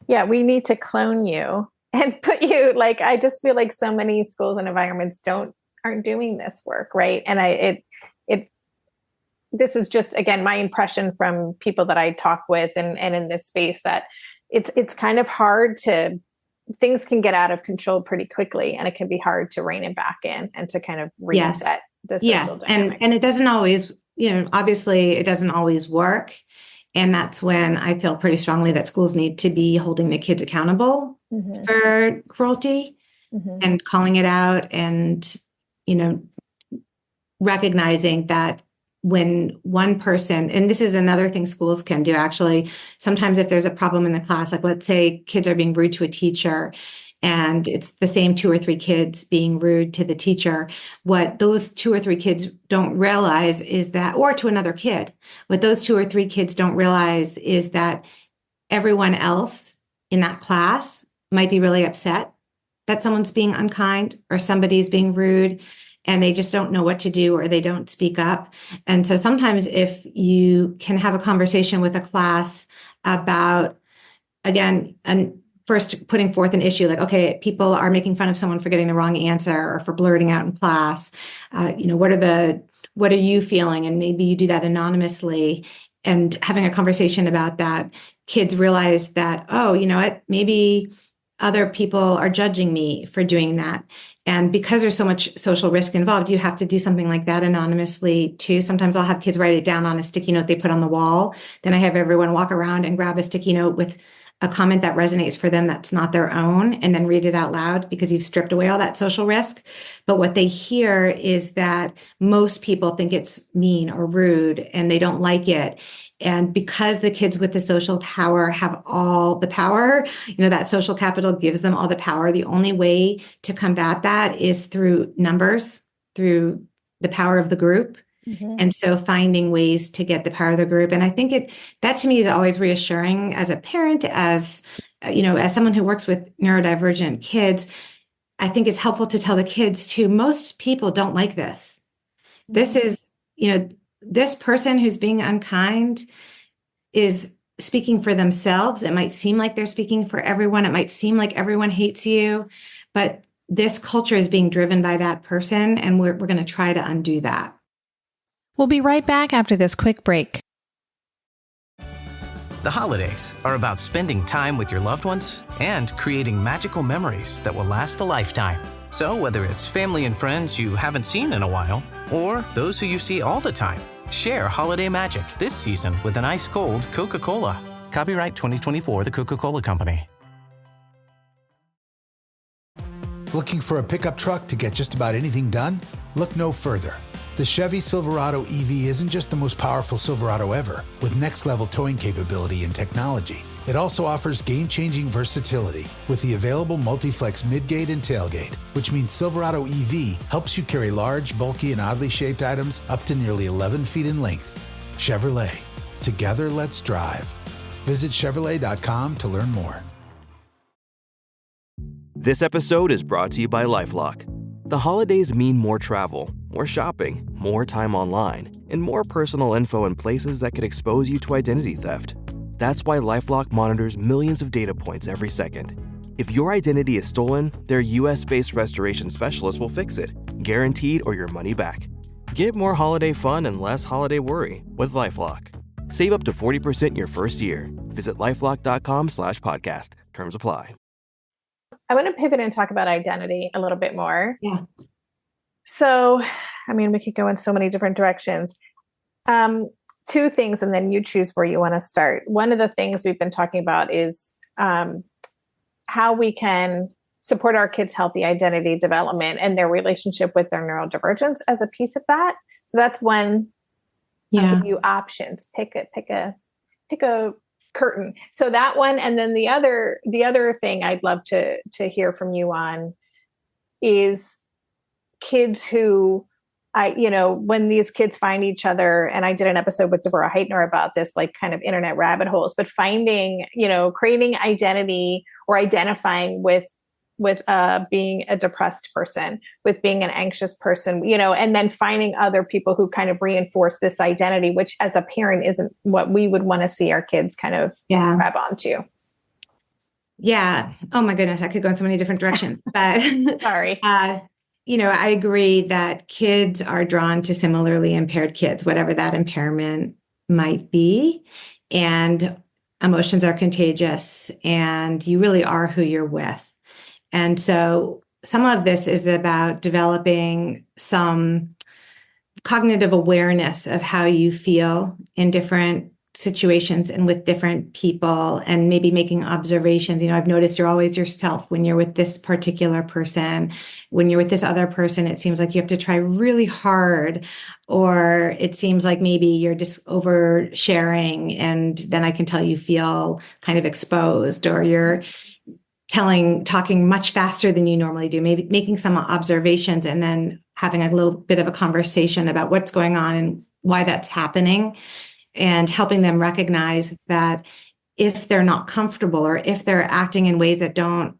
Yeah, we need to clone you and put you, I just feel like so many schools and environments aren't doing this work, right? And this is just, again, my impression from people that I talk with and in this space, that it's kind of hard things can get out of control pretty quickly, and it can be hard to rein it back in and to kind of reset the social dynamic. And it doesn't always, obviously it doesn't always work. And that's when I feel pretty strongly that schools need to be holding the kids accountable for cruelty and calling it out and, recognizing that when one person, and this is another thing schools can do actually, sometimes if there's a problem in the class, like let's say kids are being rude to a teacher and it's the same 2 or 3 kids being rude to the teacher, what those 2 or 3 kids don't realize is that, or to another kid, what those 2 or 3 kids don't realize is that everyone else in that class might be really upset that someone's being unkind or somebody's being rude, and they just don't know what to do or they don't speak up. And so sometimes if you can have a conversation with a class about, again, and first putting forth an issue like, okay, people are making fun of someone for getting the wrong answer or for blurting out in class. What are you feeling? And maybe you do that anonymously, and having a conversation about that, kids realize that, oh, you know what, maybe other people are judging me for doing that. And because there's so much social risk involved, you have to do something like that anonymously too. Sometimes I'll have kids write it down on a sticky note they put on the wall. Then I have everyone walk around and grab a sticky note with a comment that resonates for them that's not their own, and then read it out loud because you've stripped away all that social risk. But what they hear is that most people think it's mean or rude and they don't like it. And because the kids with the social power have all the power, that social capital gives them all the power. The only way to combat that is through numbers, through the power of the group. Mm-hmm. And so finding ways to get the power of the group. And I think that to me is always reassuring as a parent, as someone who works with neurodivergent kids. I think it's helpful to tell the kids too, most people don't like this. Mm-hmm. This is, this person who's being unkind is speaking for themselves. It might seem like they're speaking for everyone. It might seem like everyone hates you, but this culture is being driven by that person. And we're going to try to undo that. We'll be right back after this quick break. The holidays are about spending time with your loved ones and creating magical memories that will last a lifetime. So whether it's family and friends you haven't seen in a while, or those who you see all the time, share holiday magic this season with an ice-cold Coca-Cola. Copyright 2024, The Coca-Cola Company. Looking for a pickup truck to get just about anything done? Look no further. The Chevy Silverado EV isn't just the most powerful Silverado ever, with next-level towing capability and technology. It also offers game-changing versatility with the available multi-flex midgate and tailgate, which means Silverado EV helps you carry large, bulky, and oddly shaped items up to nearly 11 feet in length. Chevrolet. Together, let's drive. Visit Chevrolet.com to learn more. This episode is brought to you by LifeLock. The holidays mean more travel, more shopping, more time online, and more personal info in places that could expose you to identity theft. That's why LifeLock monitors millions of data points every second. If your identity is stolen, their US-based restoration specialist will fix it, guaranteed or your money back. Get more holiday fun and less holiday worry with LifeLock. Save up to 40% your first year. Visit LifeLock.com/podcast. Terms apply. I want to pivot and talk about identity a little bit more. Yeah. So, we could go in so many different directions. Two things, and then you choose where you want to start. One of the things we've been talking about is how we can support our kids' healthy identity development and their relationship with their neurodivergence as a piece of that. So that's one. Yeah. I'll give you options. Pick a curtain. So that one, and then the other thing I'd love to hear from you on is kids who when these kids find each other, and I did an episode with Deborah Heitner about this, like kind of internet rabbit holes, but finding, creating identity or identifying with being a depressed person, with being an anxious person, and then finding other people who kind of reinforce this identity, which as a parent isn't what we would want to see our kids kind of grab onto. Yeah. Oh my goodness. I could go in so many different directions, but sorry. I agree that kids are drawn to similarly impaired kids, whatever that impairment might be. And emotions are contagious, and you really are who you're with. And so some of this is about developing some cognitive awareness of how you feel in different situations and with different people, and maybe making observations. I've noticed you're always yourself when you're with this particular person. When you're with this other person, it seems like you have to try really hard, or it seems like maybe you're just oversharing, and then I can tell you feel kind of exposed, or you're talking much faster than you normally do, maybe making some observations and then having a little bit of a conversation about what's going on and why that's happening, and helping them recognize that if they're not comfortable, or if they're acting in ways that don't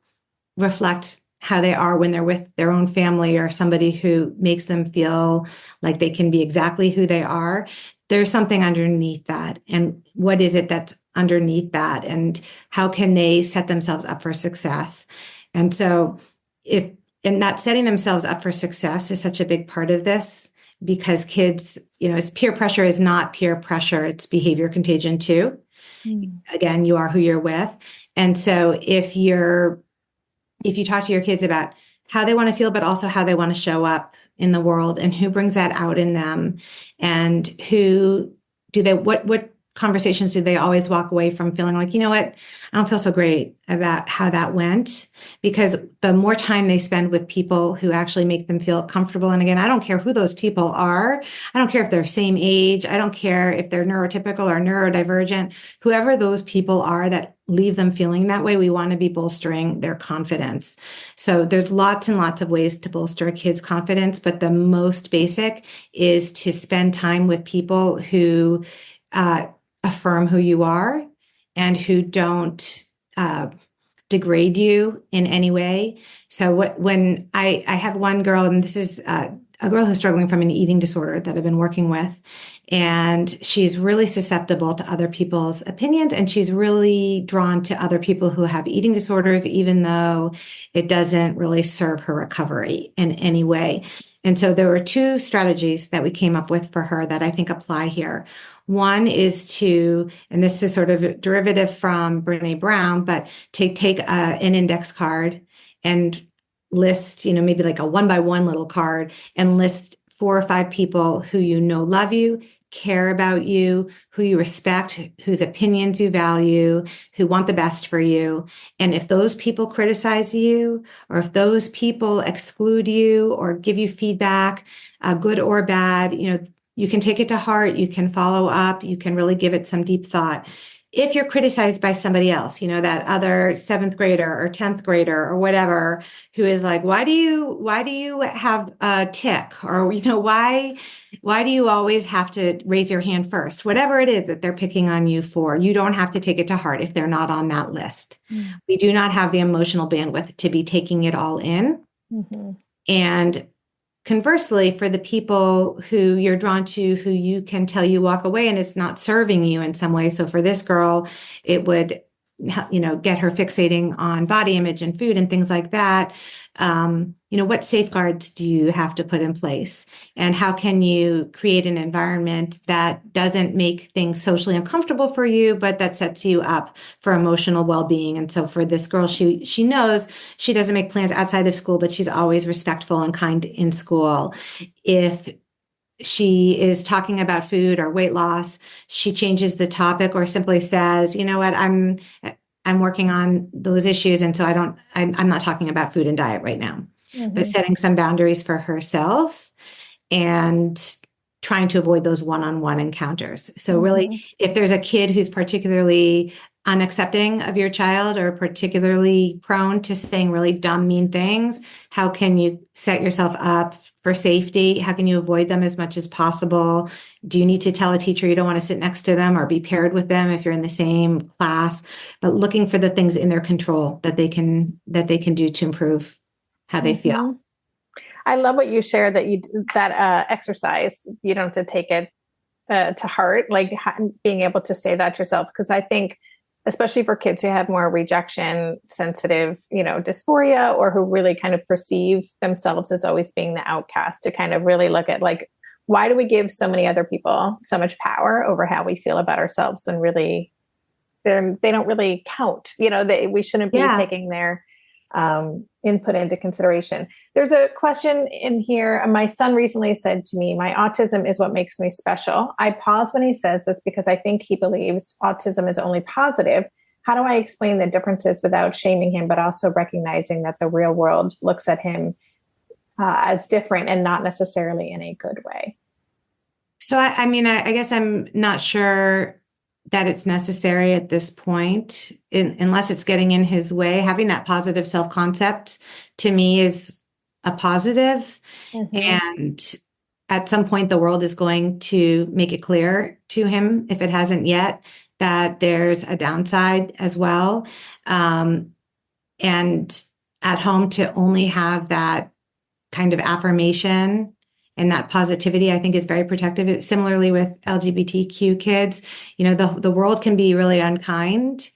reflect how they are when they're with their own family or somebody who makes them feel like they can be exactly who they are, there's something underneath that. And what is it that's underneath that? And how can they set themselves up for success? And so that setting themselves up for success is such a big part of this, because kids, peer pressure is not peer pressure, it's behavior contagion too. Again, you are who you're with. And so if you talk to your kids about how they want to feel, but also how they want to show up in the world, and who brings that out in them, and what conversations do they always walk away from feeling like, you know what, I don't feel so great about how that went? Because the more time they spend with people who actually make them feel comfortable, and again, I don't care who those people are. I don't care if they're same age. I don't care if they're neurotypical or neurodivergent. Whoever those people are that leave them feeling that way, we want to be bolstering their confidence. So there's lots and lots of ways to bolster a kid's confidence, but the most basic is to spend time with people who affirm who you are and who don't degrade you in any way. So when I have one girl, and this is a girl who's struggling from an eating disorder that I've been working with, and she's really susceptible to other people's opinions, and she's really drawn to other people who have eating disorders, even though it doesn't really serve her recovery in any way. And so there were two strategies that we came up with for her that I think apply here. One is to, and this is sort of a derivative from Brene Brown, but to take an index card and list, maybe like a 1-by-1 little card, and list 4 or 5 people who you know love you, care about you, who you respect, whose opinions you value, who want the best for you. And if those people criticize you, or if those people exclude you or give you feedback, good or bad, you can take it to heart, you can follow up, you can really give it some deep thought. If you're criticized by somebody else, that other 7th grader or 10th grader or whatever, who is like, why do you have a tick? Or, why do you always have to raise your hand first? Whatever it is that they're picking on you for, you don't have to take it to heart if they're not on that list. Mm-hmm. We do not have the emotional bandwidth to be taking it all in. Mm-hmm. And conversely, for the people who you're drawn to, who you can tell you walk away and it's not serving you in some way. So for this girl, it would, get her fixating on body image and food and things like that. What safeguards do you have to put in place? And how can you create an environment that doesn't make things socially uncomfortable for you, but that sets you up for emotional well-being? And so for this girl, she knows she doesn't make plans outside of school, but she's always respectful and kind in school. If she is talking about food or weight loss, she changes the topic or simply says, you know what, I'm working on those issues. And so I'm not talking about food and diet right now, mm-hmm. but setting some boundaries for herself and trying to avoid those one-on-one encounters. So mm-hmm. really, if there's a kid who's particularly unaccepting of your child or particularly prone to saying really dumb, mean things, how can you set yourself up for safety? How can you avoid them as much as possible? Do you need to tell a teacher you don't want to sit next to them or be paired with them if you're in the same class? But looking for the things in their control that they can do to improve how they mm-hmm. feel. I love what you shared, that exercise, you don't have to take it to heart, like being able to say that yourself. Because I think, especially for kids who have more rejection sensitive, dysphoria, or who really kind of perceive themselves as always being the outcast, to kind of really look at why do we give so many other people so much power over how we feel about ourselves when really they don't really count? We shouldn't be taking their input into consideration. There's a question in here. My son recently said to me, my autism is what makes me special. I pause when he says this because I think he believes autism is only positive. How do I explain the differences without shaming him, but also recognizing that the real world looks at him as different and not necessarily in a good way? So, I guess I'm not sure that it's necessary at this point, unless it's getting in his way. Having that positive self-concept to me is a positive. Mm-hmm. And at some point, the world is going to make it clear to him, if it hasn't yet, that there's a downside as well. And at home, to only have that kind of affirmation and that positivity, I think, is very protective. Similarly with LGBTQ kids, the world can be really unkind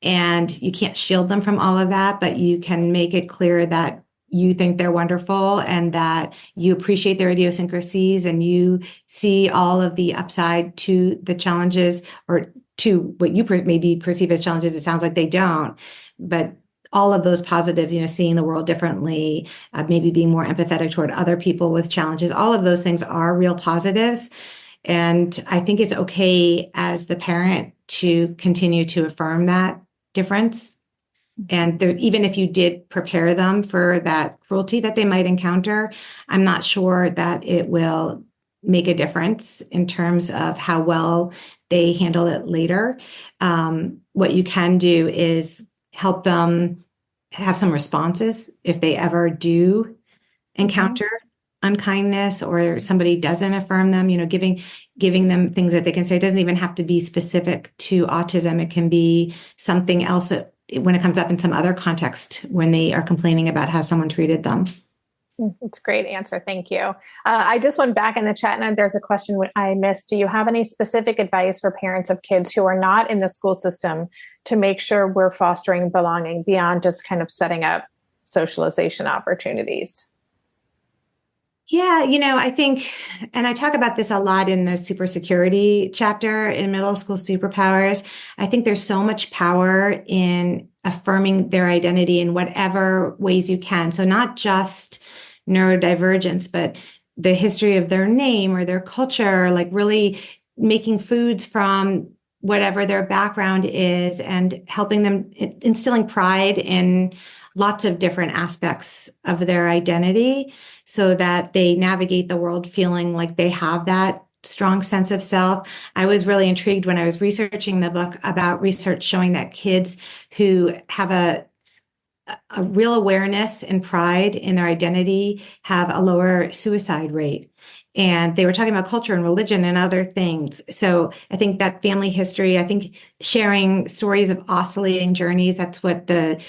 and you can't shield them from all of that, but you can make it clear that you think they're wonderful and that you appreciate their idiosyncrasies and you see all of the upside to the challenges, or to what you maybe perceive as challenges. It sounds like they don't, but all of those positives, seeing the world differently, maybe being more empathetic toward other people with challenges, all of those things are real positives. And I think it's okay as the parent to continue to affirm that difference. And even if you did prepare them for that cruelty that they might encounter, I'm not sure that it will make a difference in terms of how well they handle it later. What you can do is help them have some responses if they ever do encounter unkindness or somebody doesn't affirm them, giving them things that they can say. It doesn't even have to be specific to autism. It can be something else when it comes up in some other context when they are complaining about how someone treated them. It's a great answer. Thank you. I just went back in the chat and there's a question I missed. Do you have any specific advice for parents of kids who are not in the school system to make sure we're fostering belonging beyond just kind of setting up socialization opportunities? Yeah, I think, and I talk about this a lot in the super security chapter in Middle School Superpowers. I think there's so much power in affirming their identity in whatever ways you can. So not just neurodivergence, but the history of their name or their culture, like really making foods from whatever their background is and helping them, instilling pride in lots of different aspects of their identity so that they navigate the world feeling like they have that strong sense of self. I was really intrigued when I was researching the book about research showing that kids who have a real awareness and pride in their identity have a lower suicide rate. And they were talking about culture and religion and other things. So I think that family history, I think sharing stories of oscillating journeys, that's what that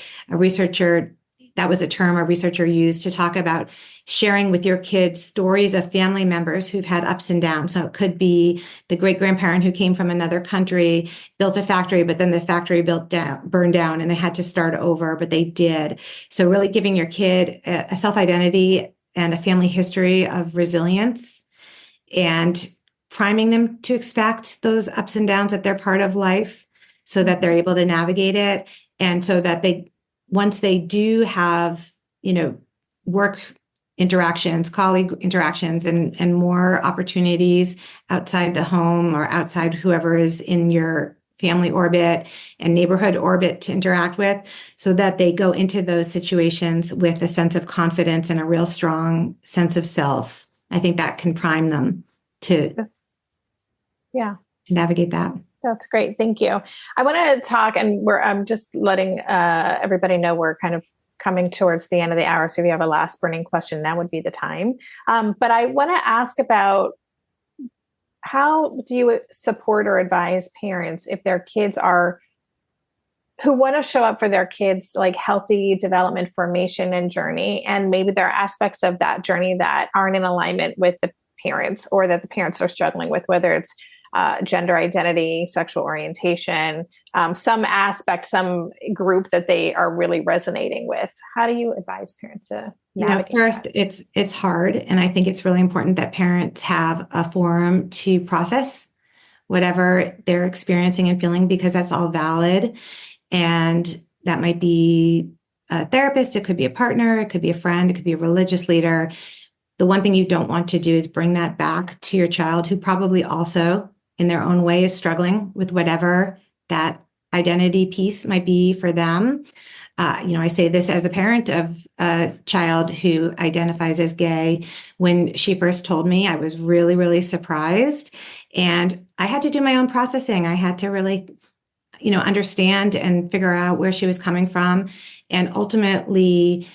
was a term a researcher used to talk about sharing with your kids stories of family members who've had ups and downs. So it could be the great-grandparent who came from another country, built a factory, but then the factory burned down and they had to start over, but they did. So really giving your kid a self-identity and a family history of resilience and priming them to expect those ups and downs that they're part of life so that they're able to navigate it. And so that once they do have, work interactions, colleague interactions, and more opportunities outside the home or outside whoever is in your family orbit and neighborhood orbit to interact with, so that they go into those situations with a sense of confidence and a real strong sense of self. I think that can prime them to navigate that. That's great. Thank you. I want to talk, and I'm just letting everybody know we're kind of coming towards the end of the hour. So if you have a last burning question, now would be the time. But I want to ask about, how do you support or advise parents if their kids who want to show up for their kids, like healthy development, formation, and journey, and maybe there are aspects of that journey that aren't in alignment with the parents, or that the parents are struggling with, whether it's gender identity, sexual orientation, some aspect, some group that they are really resonating with? How do you advise parents to navigate first, that? it's hard. And I think it's really important that parents have a forum to process whatever they're experiencing and feeling, because that's all valid. And that might be a therapist, it could be a partner, it could be a friend, it could be a religious leader. The one thing you don't want to do is bring that back to your child, who probably also in their own way is struggling with whatever that identity piece might be for them. I say this as a parent of a child who identifies as gay. When she first told me, I was really, really surprised. And I had to do my own processing. I had to really, understand and figure out where she was coming from. And ultimately,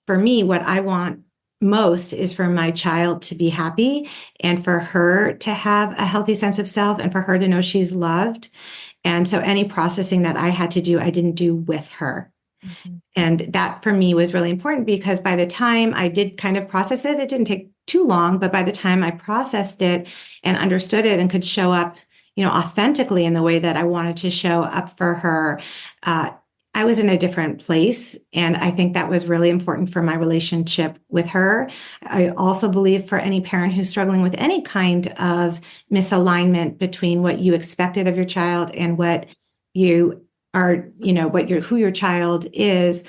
for me, what I want most is for my child to be happy and for her to have a healthy sense of self and for her to know she's loved. And so any processing that I had to do, I didn't do with her. Mm-hmm. And that for me was really important, because by the time I did kind of process it, it didn't take too long, but by the time I processed it and understood it and could show up, authentically in the way that I wanted to show up for her, I was in a different place. And I think that was really important for my relationship with her. I also believe for any parent who's struggling with any kind of misalignment between what you expected of your child and what you are, who your child is,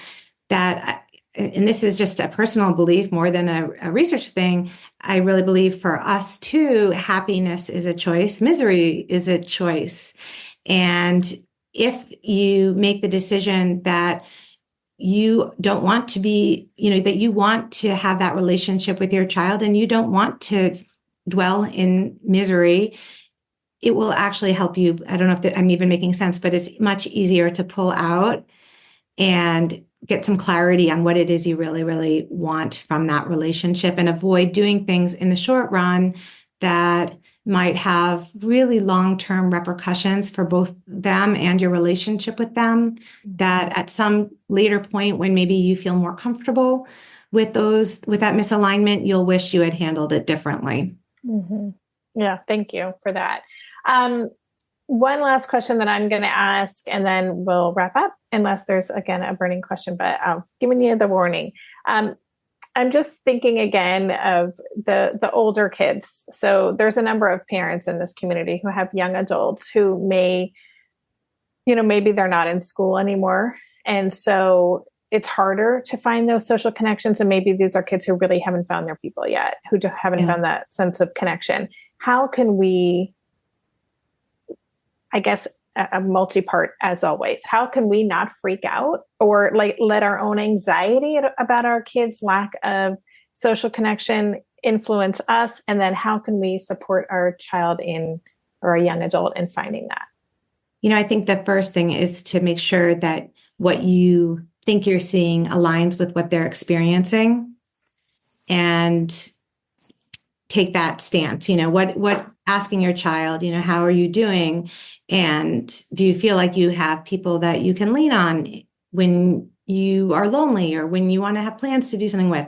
that and this is just a personal belief more than a research thing, I really believe for us too, happiness is a choice, misery is a choice. And if you make the decision that you don't want to be, that you want to have that relationship with your child and you don't want to dwell in misery, it will actually help you. I don't know if I'm even making sense, but it's much easier to pull out and get some clarity on what it is you really, really want from that relationship and avoid doing things in the short run that might have really long-term repercussions for both them and your relationship with them, that at some later point when maybe you feel more comfortable with that misalignment, you'll wish you had handled it differently. Mm-hmm. Yeah, thank you for that. One last question that I'm going to ask, and then we'll wrap up, unless there's, again, a burning question, but giving you the warning. I'm just thinking again of the older kids. So there's a number of parents in this community who have young adults who maybe they're not in school anymore. And so it's harder to find those social connections. And maybe these are kids who really haven't found their people yet, who haven't found that sense of connection. How can we, I guess, a multi-part as always, how can we not freak out or let our own anxiety about our kids' lack of social connection influence us? And then how can we support our child or a young adult in finding that? I think the first thing is to make sure that what you think you're seeing aligns with what they're experiencing and take that stance. What asking your child, how are you doing? And do you feel like you have people that you can lean on when you are lonely or when you want to have plans to do something with?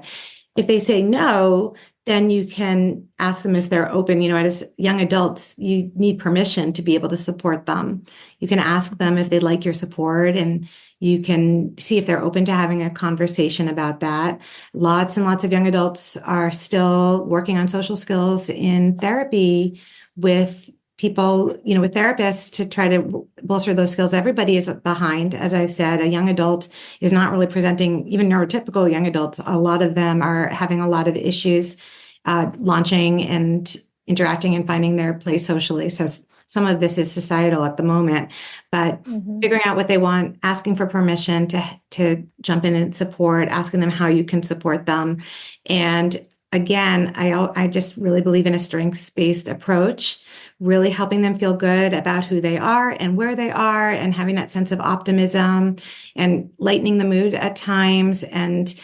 If they say no, then you can ask them if they're open. As young adults, you need permission to be able to support them. You can ask them if they'd like your support, and you can see if they're open to having a conversation about that. Lots and lots of young adults are still working on social skills in therapy with people, with therapists to try to bolster those skills. Everybody is behind. As I've said, a young adult is not really presenting, even neurotypical young adults, a lot of them are having a lot of issues launching and interacting and finding their place socially. So some of this is societal at the moment, but figuring out what they want, asking for permission to jump in and support, asking them how you can support them. And again, I just really believe in a strengths-based approach, really helping them feel good about who they are and where they are, and having that sense of optimism and lightening the mood at times, and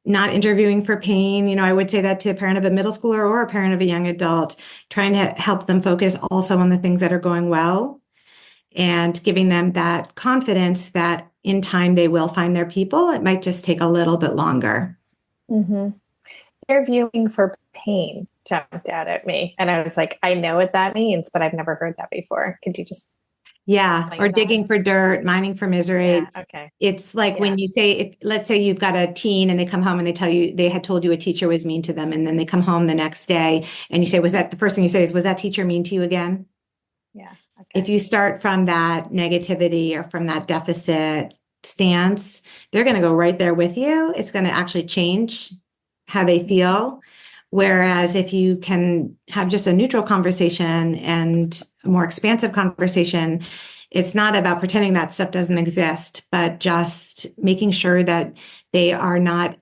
not interviewing for pain. I would say that to a parent of a middle schooler or a parent of a young adult, trying to help them focus also on the things that are going well and giving them that confidence that in time they will find their people. It might just take a little bit longer. Mm-hmm. Interviewing for pain jumped out at me. And I was like, I know what that means, but I've never heard that before. Could you just... or digging for dirt, mining for misery. Yeah, okay. It's like when you say, let's say you've got a teen and they come home and they tell you they had told you a teacher was mean to them. And then they come home the next day and you say, the first thing you say is, was that teacher mean to you again? Yeah. Okay. If you start from that negativity or from that deficit stance, they're going to go right there with you. It's going to actually change how they feel. Whereas if you can have just a neutral conversation and a more expansive conversation, it's not about pretending that stuff doesn't exist, but just making sure that they are not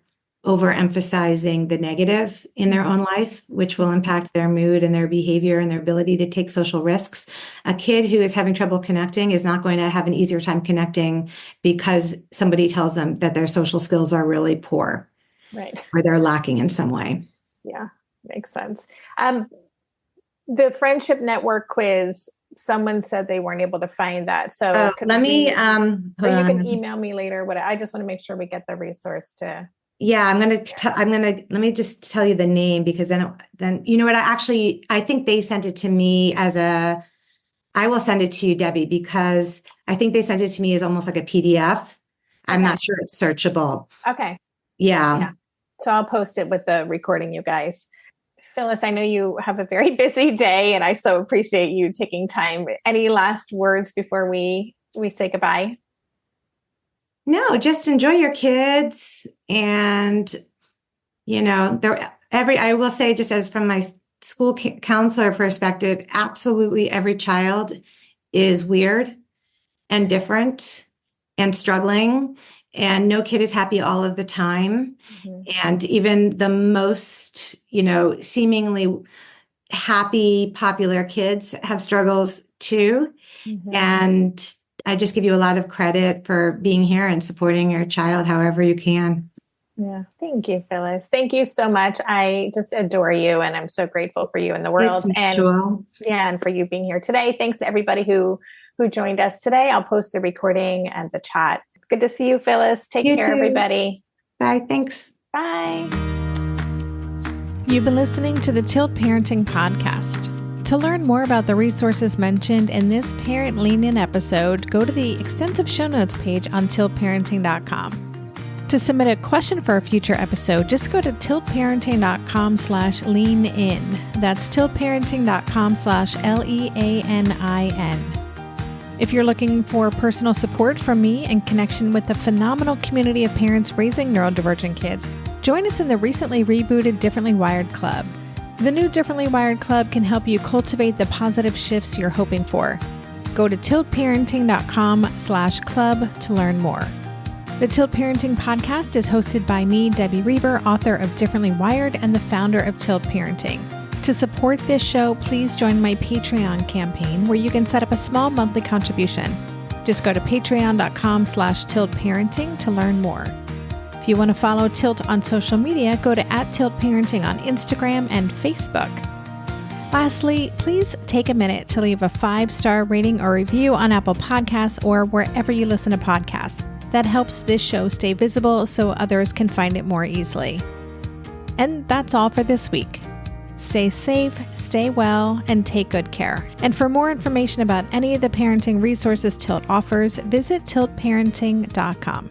overemphasizing the negative in their own life, which will impact their mood and their behavior and their ability to take social risks. A kid who is having trouble connecting is not going to have an easier time connecting because somebody tells them that their social skills are really poor, right, or they're lacking in some way. Yeah, makes sense. The friendship network quiz, someone said they weren't able to find that. So or you can email me later. I just want to make sure we get the resource to. Yeah, let me just tell you the name, because then you know what, I think they sent it to me I will send it to you, Debbie, because I think they sent it to me as almost like a PDF. I'm not sure it's searchable. Okay. Yeah. So I'll post it with the recording, you guys. Phyllis, I know you have a very busy day, and I so appreciate you taking time. Any last words before we say goodbye? No, just enjoy your kids. And, I will say, just as from my school counselor perspective, absolutely every child is weird and different and struggling, and no kid is happy all of the time. And even the most, seemingly happy, popular kids have struggles too. And I just give you a lot of credit for being here and supporting your child however you can. Yeah. Thank you, Phyllis. Thank you so much. I just adore you, and I'm so grateful for you in the world. And for you being here today. Thanks to everybody who joined us today. I'll post the recording and the chat. Good to see you, Phyllis. Take care, everybody. Bye. Thanks. Bye. You've been listening to the Tilt Parenting Podcast. To learn more about the resources mentioned in this Parent Lean In episode, go to the extensive show notes page on tiltparenting.com. To submit a question for a future episode, just go to tiltparenting.com/leanin. That's tiltparenting.com/LEANIN. If you're looking for personal support from me and connection with the phenomenal community of parents raising neurodivergent kids, join us in the recently rebooted Differently Wired Club. The new Differently Wired Club can help you cultivate the positive shifts you're hoping for. Go to tiltparenting.com/club to learn more. The Tilt Parenting Podcast is hosted by me, Debbie Reber, author of Differently Wired and the founder of Tilt Parenting. To support this show, please join my Patreon campaign, where you can set up a small monthly contribution. Just go to patreon.com/tiltparenting to learn more. If you want to follow Tilt on social media, go to @tiltparenting on Instagram and Facebook. Lastly, please take a minute to leave a 5-star rating or review on Apple Podcasts or wherever you listen to podcasts. That helps this show stay visible so others can find it more easily. And that's all for this week. Stay safe, stay well, and take good care. And for more information about any of the parenting resources Tilt offers, visit tiltparenting.com.